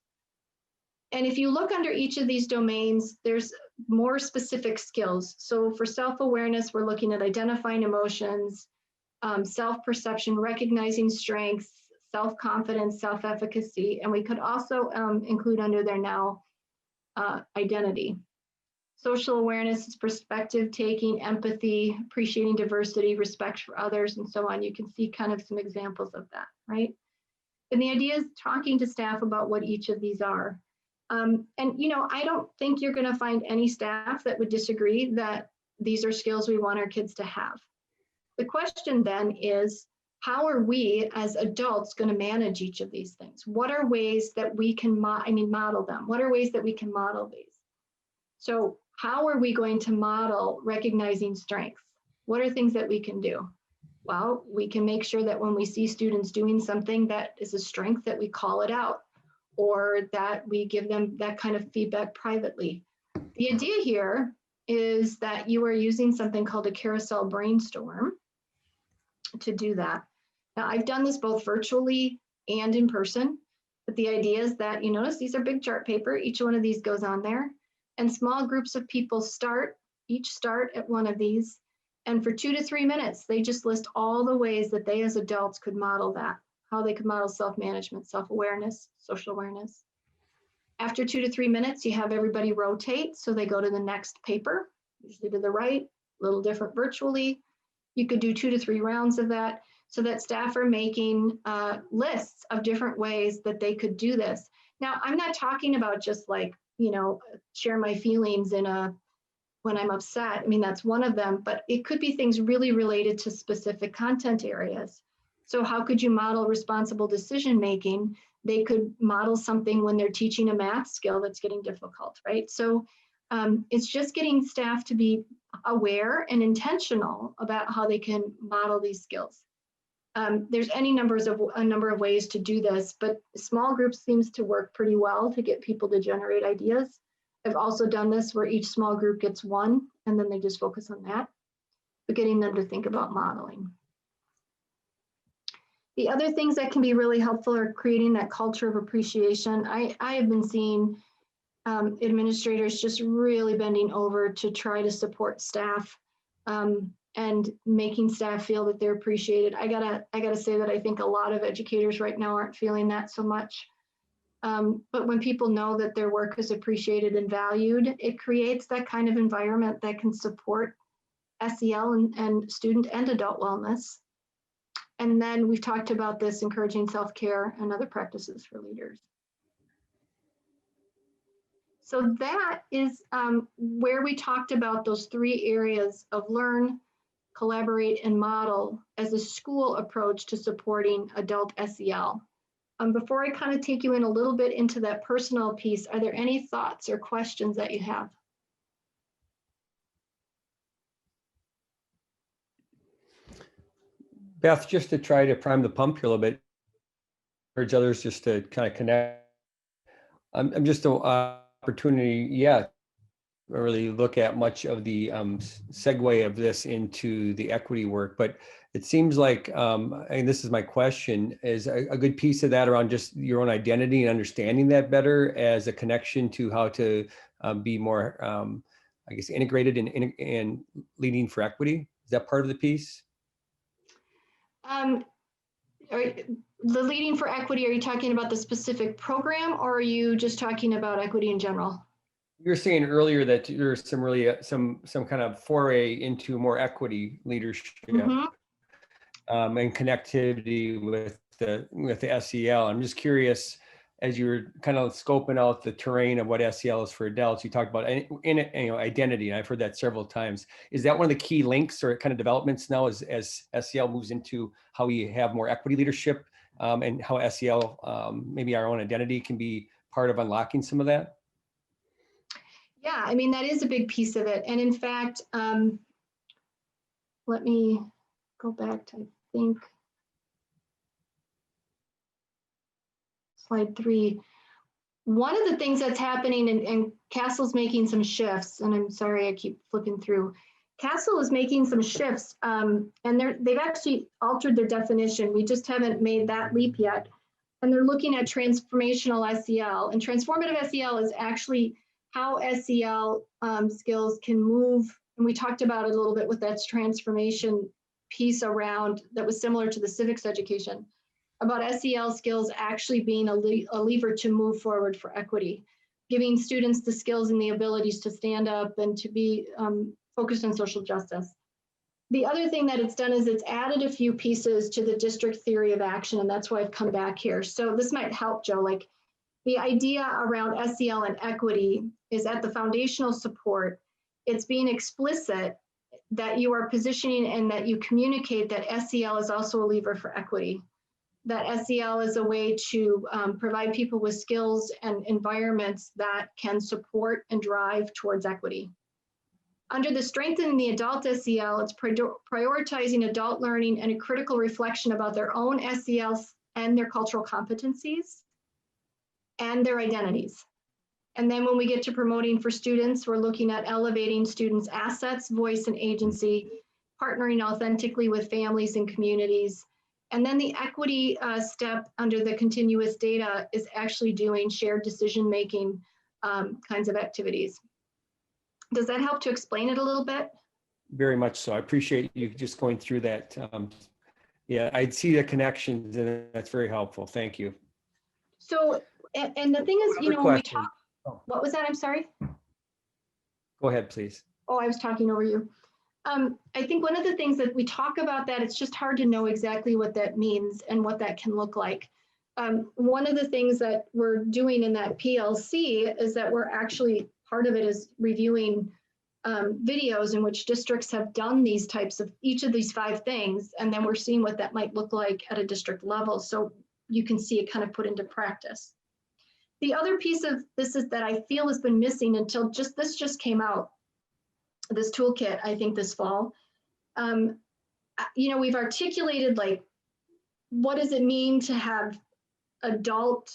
And if you look under each of these domains, there's more specific skills. So for self-awareness, we're looking at identifying emotions, self-perception, recognizing strengths, self-confidence, self-efficacy, and we could also include under there now identity. Social awareness is perspective taking, empathy, appreciating diversity, respect for others, and so on. You can see kind of some examples of that, right? And the idea is talking to staff about what each of these are. And, you know, I don't think you're going to find any staff that would disagree that these are skills we want our kids to have. The question then is, how are we as adults going to manage each of these things? What are ways that we can model them? What are ways that we can model these? So how are we going to model recognizing strengths? What are things that we can do? Well, we can make sure that when we see students doing something that is a strength, that we call it out, or that we give them that kind of feedback privately. The idea here is that you are using something called a carousel brainstorm to do that. Now, I've done this both virtually and in person, but the idea is that, you notice these are big chart paper, each one of these goes on there, and small groups of people each start at one of these, and for 2 to 3 minutes, they just list all the ways that they as adults could model that, how they could model self-management, self-awareness, social awareness. After 2 to 3 minutes, you have everybody rotate, so they go to the next paper, usually to the right, a little different virtually. You could do 2 to 3 rounds of that, so that staff are making lists of different ways that they could do this. Now, I'm not talking about just like, you know, share my feelings when I'm upset. I mean, that's one of them, but it could be things really related to specific content areas. So how could you model responsible decision-making? They could model something when they're teaching a math skill that's getting difficult, right? So it's just getting staff to be aware and intentional about how they can model these skills. There's a number of ways to do this, but small groups seems to work pretty well to get people to generate ideas. I've also done this where each small group gets one, and then they just focus on that, but getting them to think about modeling. The other things that can be really helpful are creating that culture of appreciation. I have been seeing administrators just really bending over to try to support staff and making staff feel that they're appreciated. I gotta say that I think a lot of educators right now aren't feeling that so much. But when people know that their work is appreciated and valued, it creates that kind of environment that can support SEL and student and adult wellness. And then we've talked about this, encouraging self-care and other practices for leaders. So that is where we talked about those 3 areas of learn, collaborate, and model as a school approach to supporting adult SEL. Before I kind of take you in a little bit into that personal piece, are there any thoughts or questions that you have? Beth, just to try to prime the pump here a little bit, urge others just to kind of connect. I'm just an opportunity, yeah, really look at much of the segue of this into the equity work, but it seems like, and this is my question, is a good piece of that around just your own identity and understanding that better as a connection to how to be more, I guess, integrated and leading for equity. Is that part of the piece? The leading for equity, are you talking about the specific program, or are you just talking about equity in general? You were saying earlier that there's some really some kind of foray into more equity leadership and connectivity with the SEL. I'm just curious, as you're kind of scoping out the terrain of what SEL is for adults, you talked about identity, and I've heard that several times. Is that one of the key links or kind of developments now as SEL moves into how we have more equity leadership and how SEL, maybe our own identity, can be part of unlocking some of that? Yeah, I mean, that is a big piece of it. And in fact, let me go back to, I think, slide 3. One of the things that's happening, and Castle's making some shifts, and I'm sorry, I keep flipping through. Castle is making some shifts, and they've actually altered their definition. We just haven't made that leap yet. And they're looking at transformational SEL. And transformative SEL is actually how SEL skills can move. And we talked about it a little bit with that transformation piece around that was similar to the civics education, about SEL skills actually being a lever to move forward for equity, giving students the skills and the abilities to stand up and to be focused on social justice. The other thing that it's done is it's added a few pieces to the district theory of action, and that's why I've come back here. So this might help, Joe. Like, the idea around SEL and equity is at the foundational support. It's being explicit that you are positioning and that you communicate that SEL is also a lever for equity, that SEL is a way to provide people with skills and environments that can support and drive towards equity. Under the Strengthening the Adult SEL, it's prioritizing adult learning and a critical reflection about their own SEL and their cultural competencies and their identities. And then when we get to promoting for students, we're looking at elevating students' assets, voice, and agency, partnering authentically with families and communities. And then the equity step under the continuous data is actually doing shared decision-making kinds of activities. Does that help to explain it a little bit? Very much so. I appreciate you just going through that. Yeah, I'd see the connections, and that's very helpful. Thank you. So, and the thing is, you know, when we talk, what was that? I'm sorry. Go ahead, please. Oh, I was talking over you. I think one of the things that we talk about that it's just hard to know exactly what that means and what that can look like. One of the things that we're doing in that PLC is that we're actually, part of it is reviewing videos in which districts have done these types of, each of these 5 things, and then we're seeing what that might look like at a district level. So you can see it kind of put into practice. The other piece of this is that I feel has been missing until this just came out, this toolkit, I think this fall. You know, we've articulated, like, what does it mean to have adult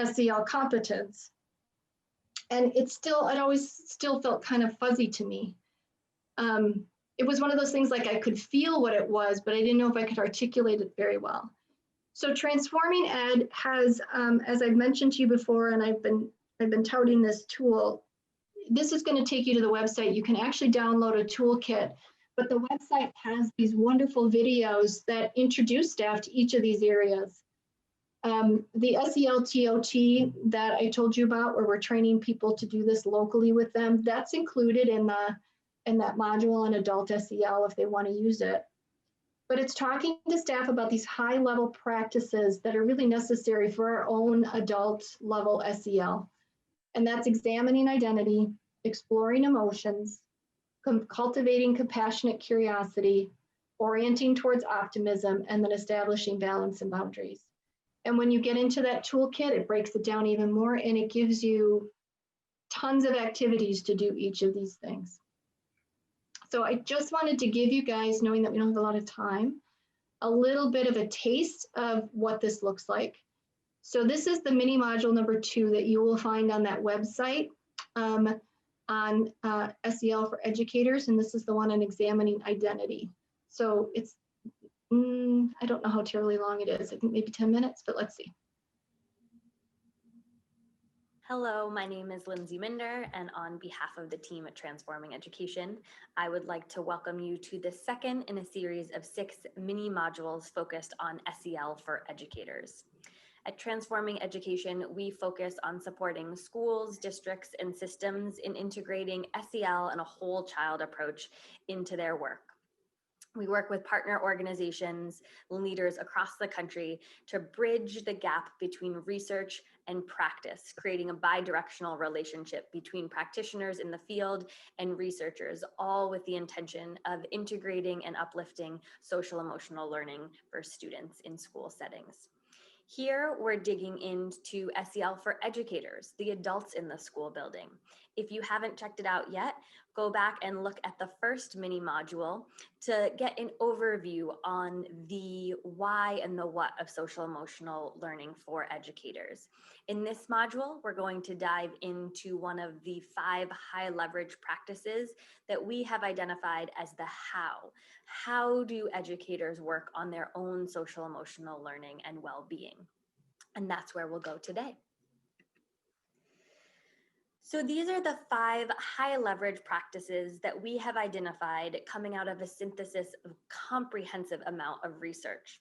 SEL competence? And it always still felt kind of fuzzy to me. It was one of those things, like, I could feel what it was, but I didn't know if I could articulate it very well. So Transforming Ed has, as I've mentioned to you before, and I've been touting this tool. This is going to take you to the website. You can actually download a toolkit, but the website has these wonderful videos that introduce staff to each of these areas. The SELTOT that I told you about, where we're training people to do this locally with them, that's included in that module on Adult SEL if they want to use it. But it's talking to staff about these high-level practices that are really necessary for our own adult level SEL. And that's examining identity, exploring emotions, cultivating compassionate curiosity, orienting towards optimism, and then establishing balance and boundaries. And when you get into that toolkit, it breaks it down even more, and it gives you tons of activities to do each of these things. So I just wanted to give you guys, knowing that we don't have a lot of time, a little bit of a taste of what this looks like. So this is the mini module number 2 that you will find on that website on SEL for educators, and this is the one on examining identity. So it's, I don't know how terribly long it is. I think maybe 10 minutes, but let's see. Hello, my name is Lindsay Minder, and on behalf of the team at Transforming Education, I would like to welcome you to the second in a series of 6 mini modules focused on SEL for educators. At Transforming Education, we focus on supporting schools, districts, and systems in integrating SEL and a whole child approach into their work. We work with partner organizations, leaders across the country to bridge the gap between research and practice, creating a bi-directional relationship between practitioners in the field and researchers, all with the intention of integrating and uplifting social emotional learning for students in school settings. Here, we're digging into SEL for educators, the adults in the school building. If you haven't checked it out yet, go back and look at the first mini module to get an overview on the why and the what of social emotional learning for educators. In this module, we're going to dive into one of the 5 high leverage practices that we have identified as the how. How do educators work on their own social emotional learning and well-being? And that's where we'll go today. So these are the 5 high leverage practices that we have identified coming out of a synthesis of comprehensive amount of research.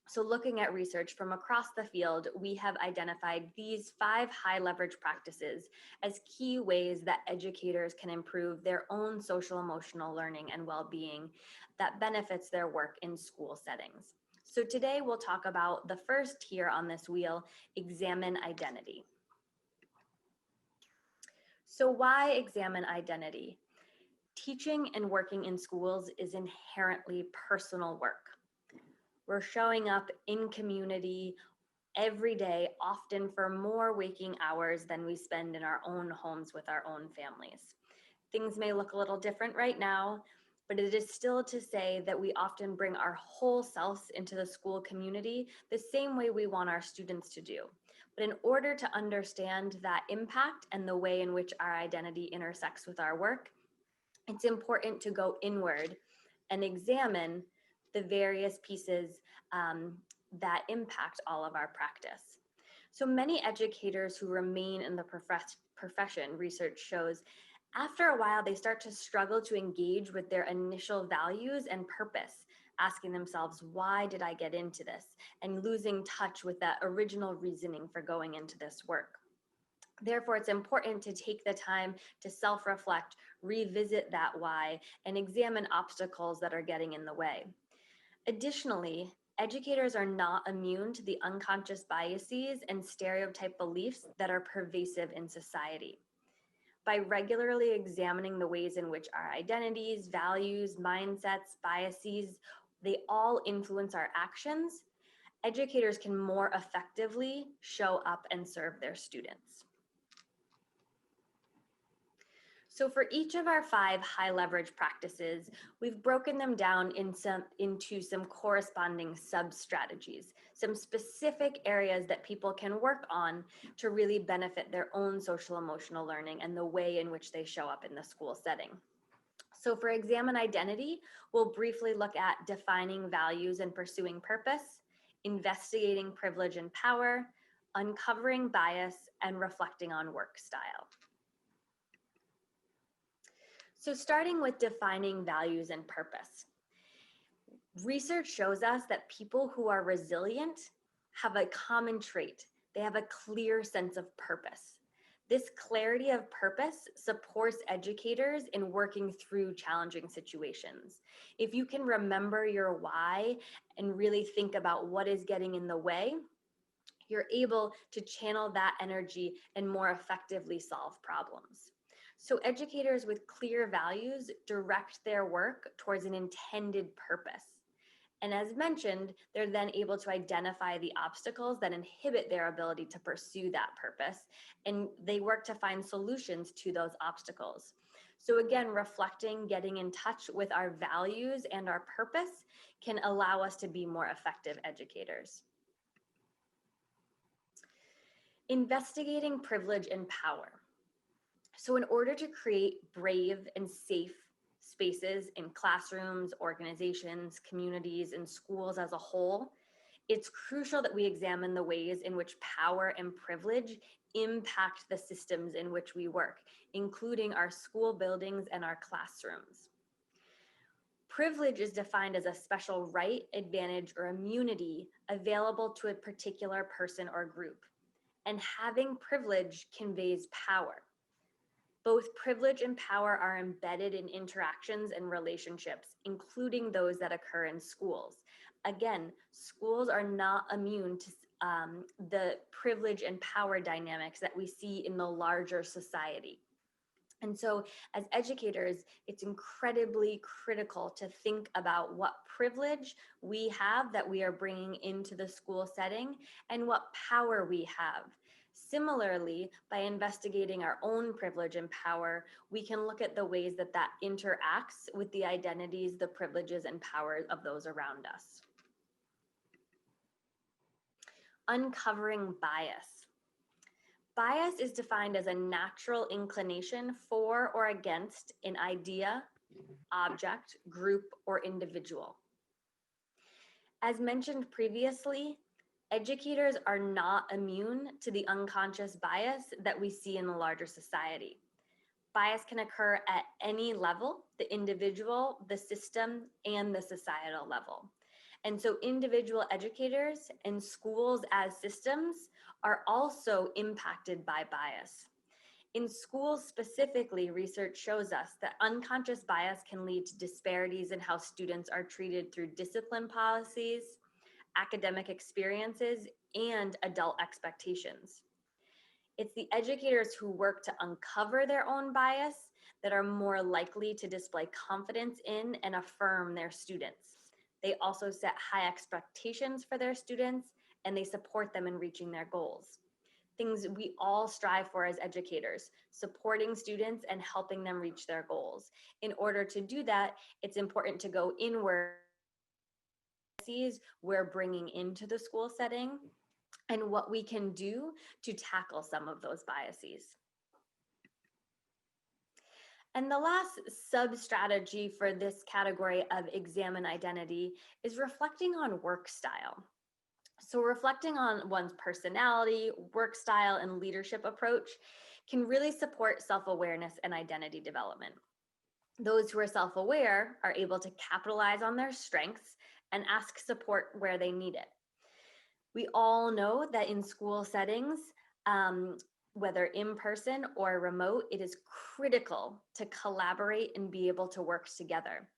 So looking at research from across the field, we have identified these 5 high leverage practices as key ways that educators can improve their own social emotional learning and well-being that benefits their work in school settings. So today we'll talk about the first here on this wheel, examine identity. So why examine identity? Teaching and working in schools is inherently personal work. We're showing up in community every day, often for more waking hours than we spend in our own homes with our own families. Things may look a little different right now, but it is still to say that we often bring our whole selves into the school community the same way we want our students to do. But in order to understand that impact and the way in which our identity intersects with our work, it's important to go inward and examine the various pieces that impact all of our practice. So many educators who remain in the profession, research shows, after a while, they start to struggle to engage with their initial values and purpose, asking themselves, why did I get into this? And losing touch with that original reasoning for going into this work. Therefore, it's important to take the time to self-reflect, revisit that why, and examine obstacles that are getting in the way. Additionally, educators are not immune to the unconscious biases and stereotype beliefs that are pervasive in society. By regularly examining the ways in which our identities, values, mindsets, biases, they all influence our actions, educators can more effectively show up and serve their students. So for each of our 5 high leverage practices, we've broken them down into some corresponding sub-strategies, some specific areas that people can work on to really benefit their own social emotional learning and the way in which they show up in the school setting. So for examine identity, we'll briefly look at defining values and pursuing purpose, investigating privilege and power, uncovering bias, and reflecting on work style. So starting with defining values and purpose. Research shows us that people who are resilient have a common trait. They have a clear sense of purpose. This clarity of purpose supports educators in working through challenging situations. If you can remember your why and really think about what is getting in the way, you're able to channel that energy and more effectively solve problems. So educators with clear values direct their work towards an intended purpose. And as mentioned, they're then able to identify the obstacles that inhibit their ability to pursue that purpose, and they work to find solutions to those obstacles. So again, reflecting, getting in touch with our values and our purpose can allow us to be more effective educators. Investigating privilege and power. So in order to create brave and safe spaces in classrooms, organizations, communities, and schools as a whole, it's crucial that we examine the ways in which power and privilege impact the systems in which we work, including our school buildings and our classrooms. Privilege is defined as a special right, advantage, or immunity available to a particular person or group. And having privilege conveys power. Both privilege and power are embedded in interactions and relationships, including those that occur in schools. Again, schools are not immune to the privilege and power dynamics that we see in the larger society. And so as educators, it's incredibly critical to think about what privilege we have that we are bringing into the school setting and what power we have. Similarly, by investigating our own privilege and power, we can look at the ways that that interacts with the identities, the privileges, and powers of those around us. Uncovering bias. Bias is defined as a natural inclination for or against an idea, object, group, or individual. As mentioned previously, educators are not immune to the unconscious bias that we see in the larger society. Bias can occur at any level, the individual, the system, and the societal level. And so individual educators and schools as systems are also impacted by bias. In schools specifically, research shows us that unconscious bias can lead to disparities in how students are treated through discipline policies, academic experiences, and adult expectations. It's the educators who work to uncover their own bias that are more likely to display confidence in and affirm their students. They also set high expectations for their students, and they support them in reaching their goals. Things we all strive for as educators, supporting students and helping them reach their goals. In order to do that, it's important to go inward. We're bringing into the school setting and what we can do to tackle some of those biases. And the last sub-strategy for this category of examine identity is reflecting on work style. So reflecting on one's personality, work style, and leadership approach can really support self-awareness and identity development. Those who are self-aware are able to capitalize on their strengths and ask support where they need it. We all know that in school settings, whether in person or remote, it is critical to collaborate and be able to work together.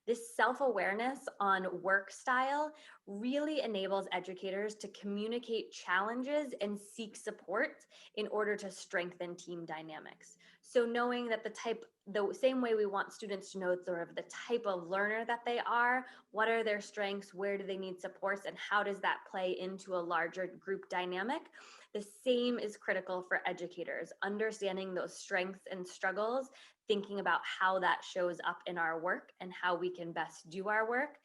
This self-awareness on work style really enables educators to communicate challenges and seek support in order to strengthen team dynamics. So knowing that the same way we want students to know sort of the type of learner that they are, what are their strengths, where do they need supports, and how does that play into a larger group dynamic? The same is critical for educators, understanding those strengths and struggles, thinking about how that shows up in our work and how we can best do our work,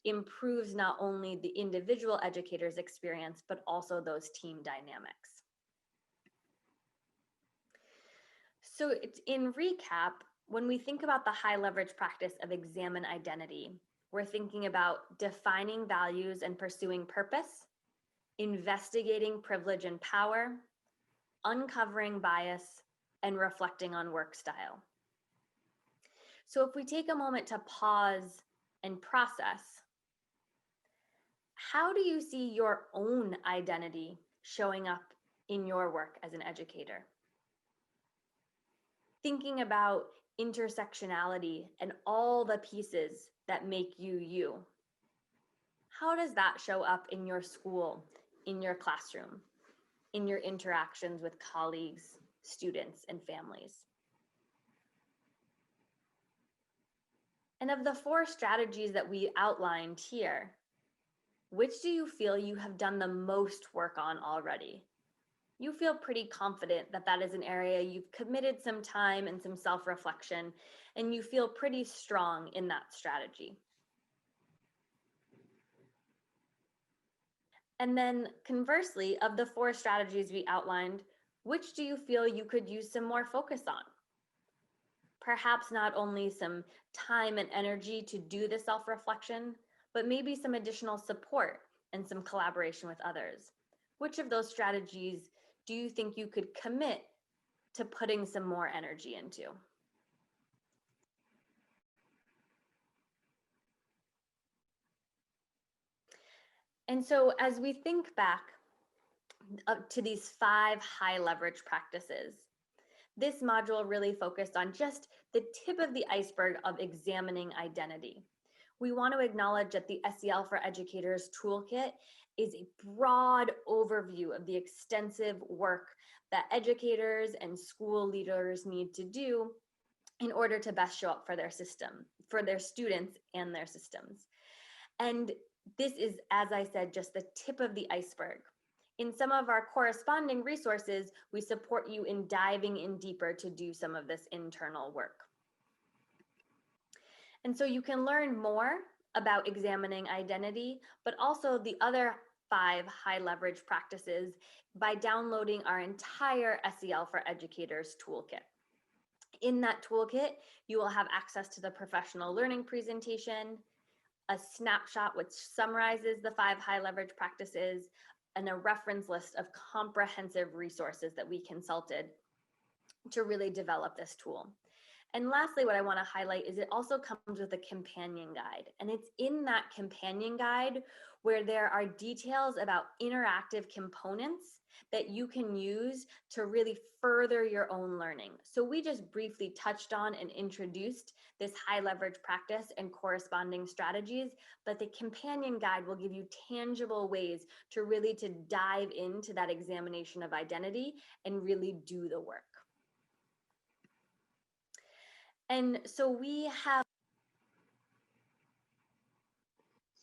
improves not only the individual educator's experience, but also those team dynamics. So in recap, when we think about the high leverage practice of examine identity, We're thinking about defining values and pursuing purpose, investigating privilege and power, uncovering bias, and reflecting on work style. So if we take a moment to pause and process, how do you see your own identity showing up in your work as an educator? Thinking about intersectionality and all the pieces that make you you. How does that show up in your school, in your classroom, in your interactions with colleagues, students, and families? And of the 4 strategies that we outlined here, which do you feel you have done the most work on already? You feel pretty confident that that is an area you've committed some time and some self-reflection, and you feel pretty strong in that strategy. And then conversely, of the 4 strategies we outlined, which do you feel you could use some more focus on? Perhaps not only some time and energy to do the self-reflection, but maybe some additional support and some collaboration with others. Which of those strategies do you think you could commit to putting some more energy into? And so as we think back to these 5 high leverage practices, this module really focused on just the tip of the iceberg of examining identity. We want to acknowledge that the SEL for Educators toolkit is a broad overview of the extensive work that educators and school leaders need to do in order to best show up for their system, for their students and their systems. And this is, as I said, just the tip of the iceberg. In some of our corresponding resources, we support you in diving in deeper to do some of this internal work. And so you can learn more about examining identity, but also the other 5 high leverage practices by downloading our entire SEL for Educators toolkit. In that toolkit, you will have access to the professional learning presentation, a snapshot which summarizes the 5 high leverage practices, and a reference list of comprehensive resources that we consulted to really develop this tool. And lastly, what I want to highlight is it also comes with a companion guide. And it's in that companion guide where there are details about interactive components that you can use to really further your own learning. So we just briefly touched on and introduced this high leverage practice and corresponding strategies, but the companion guide will give you tangible ways to really dive into that examination of identity and really do the work. And so we have.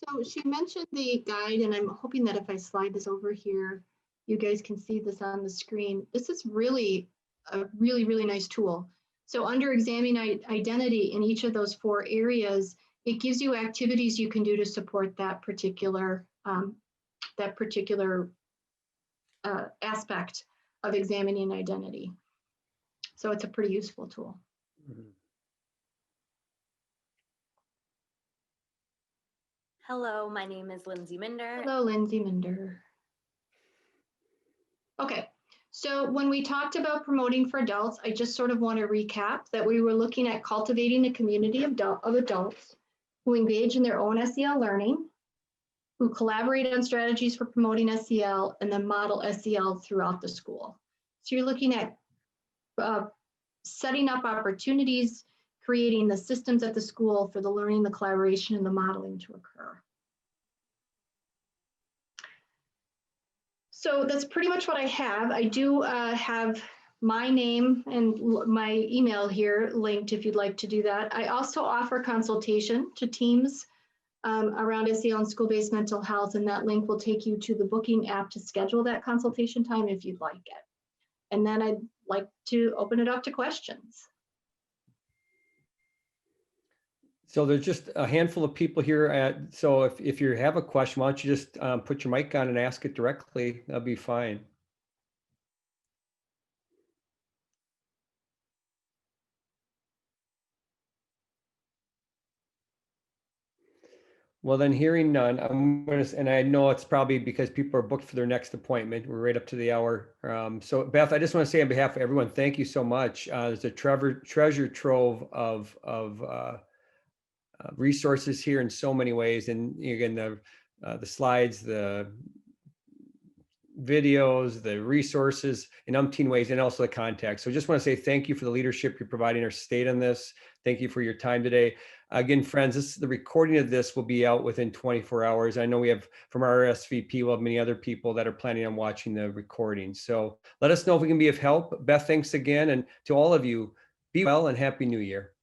So she mentioned the guide, and I'm hoping that if I slide this over here, you guys can see this on the screen. This is really a really nice tool. So under examining identity in each of those 4 areas, it gives you activities you can do to support that particular aspect of examining identity. So it's a pretty useful tool. Mhm. Hello, my name is Lindsay Minder. Hello, Lindsay Minder. Okay, so when we talked about promoting for adults, I just sort of want to recap that we were looking at cultivating a community of adults who engage in their own SEL learning, who collaborate on strategies for promoting SEL, and then model SEL throughout the school. So you're looking at setting up opportunities, creating the systems at the school for the learning, the collaboration, and the modeling to occur. So that's pretty much what I have. I do have my name and my email here linked if you'd like to do that. I also offer consultation to teams around SEL and school-based mental health, and that link will take you to the booking app to schedule that consultation time if you'd like it. And then I'd like to open it up to questions. So there's just a handful of people here so if you have a question, why don't you just put your mic on and ask it directly? That'll be fine. Well, then hearing none, and I know it's probably because people are booked for their next appointment. We're right up to the hour. So Beth, I just want to say on behalf of everyone, thank you so much. There's a treasure trove of resources here in so many ways. And again, the slides, the videos, the resources in umpteen ways, and also the context. So just want to say thank you for the leadership you're providing our state on this. Thank you for your time today. Again, friends, the recording of this will be out within 24 hours. I know we have from our RSVP, we'll have many other people that are planning on watching the recording. So let us know if we can be of help. Beth, thanks again. And to all of you, be well and Happy New Year.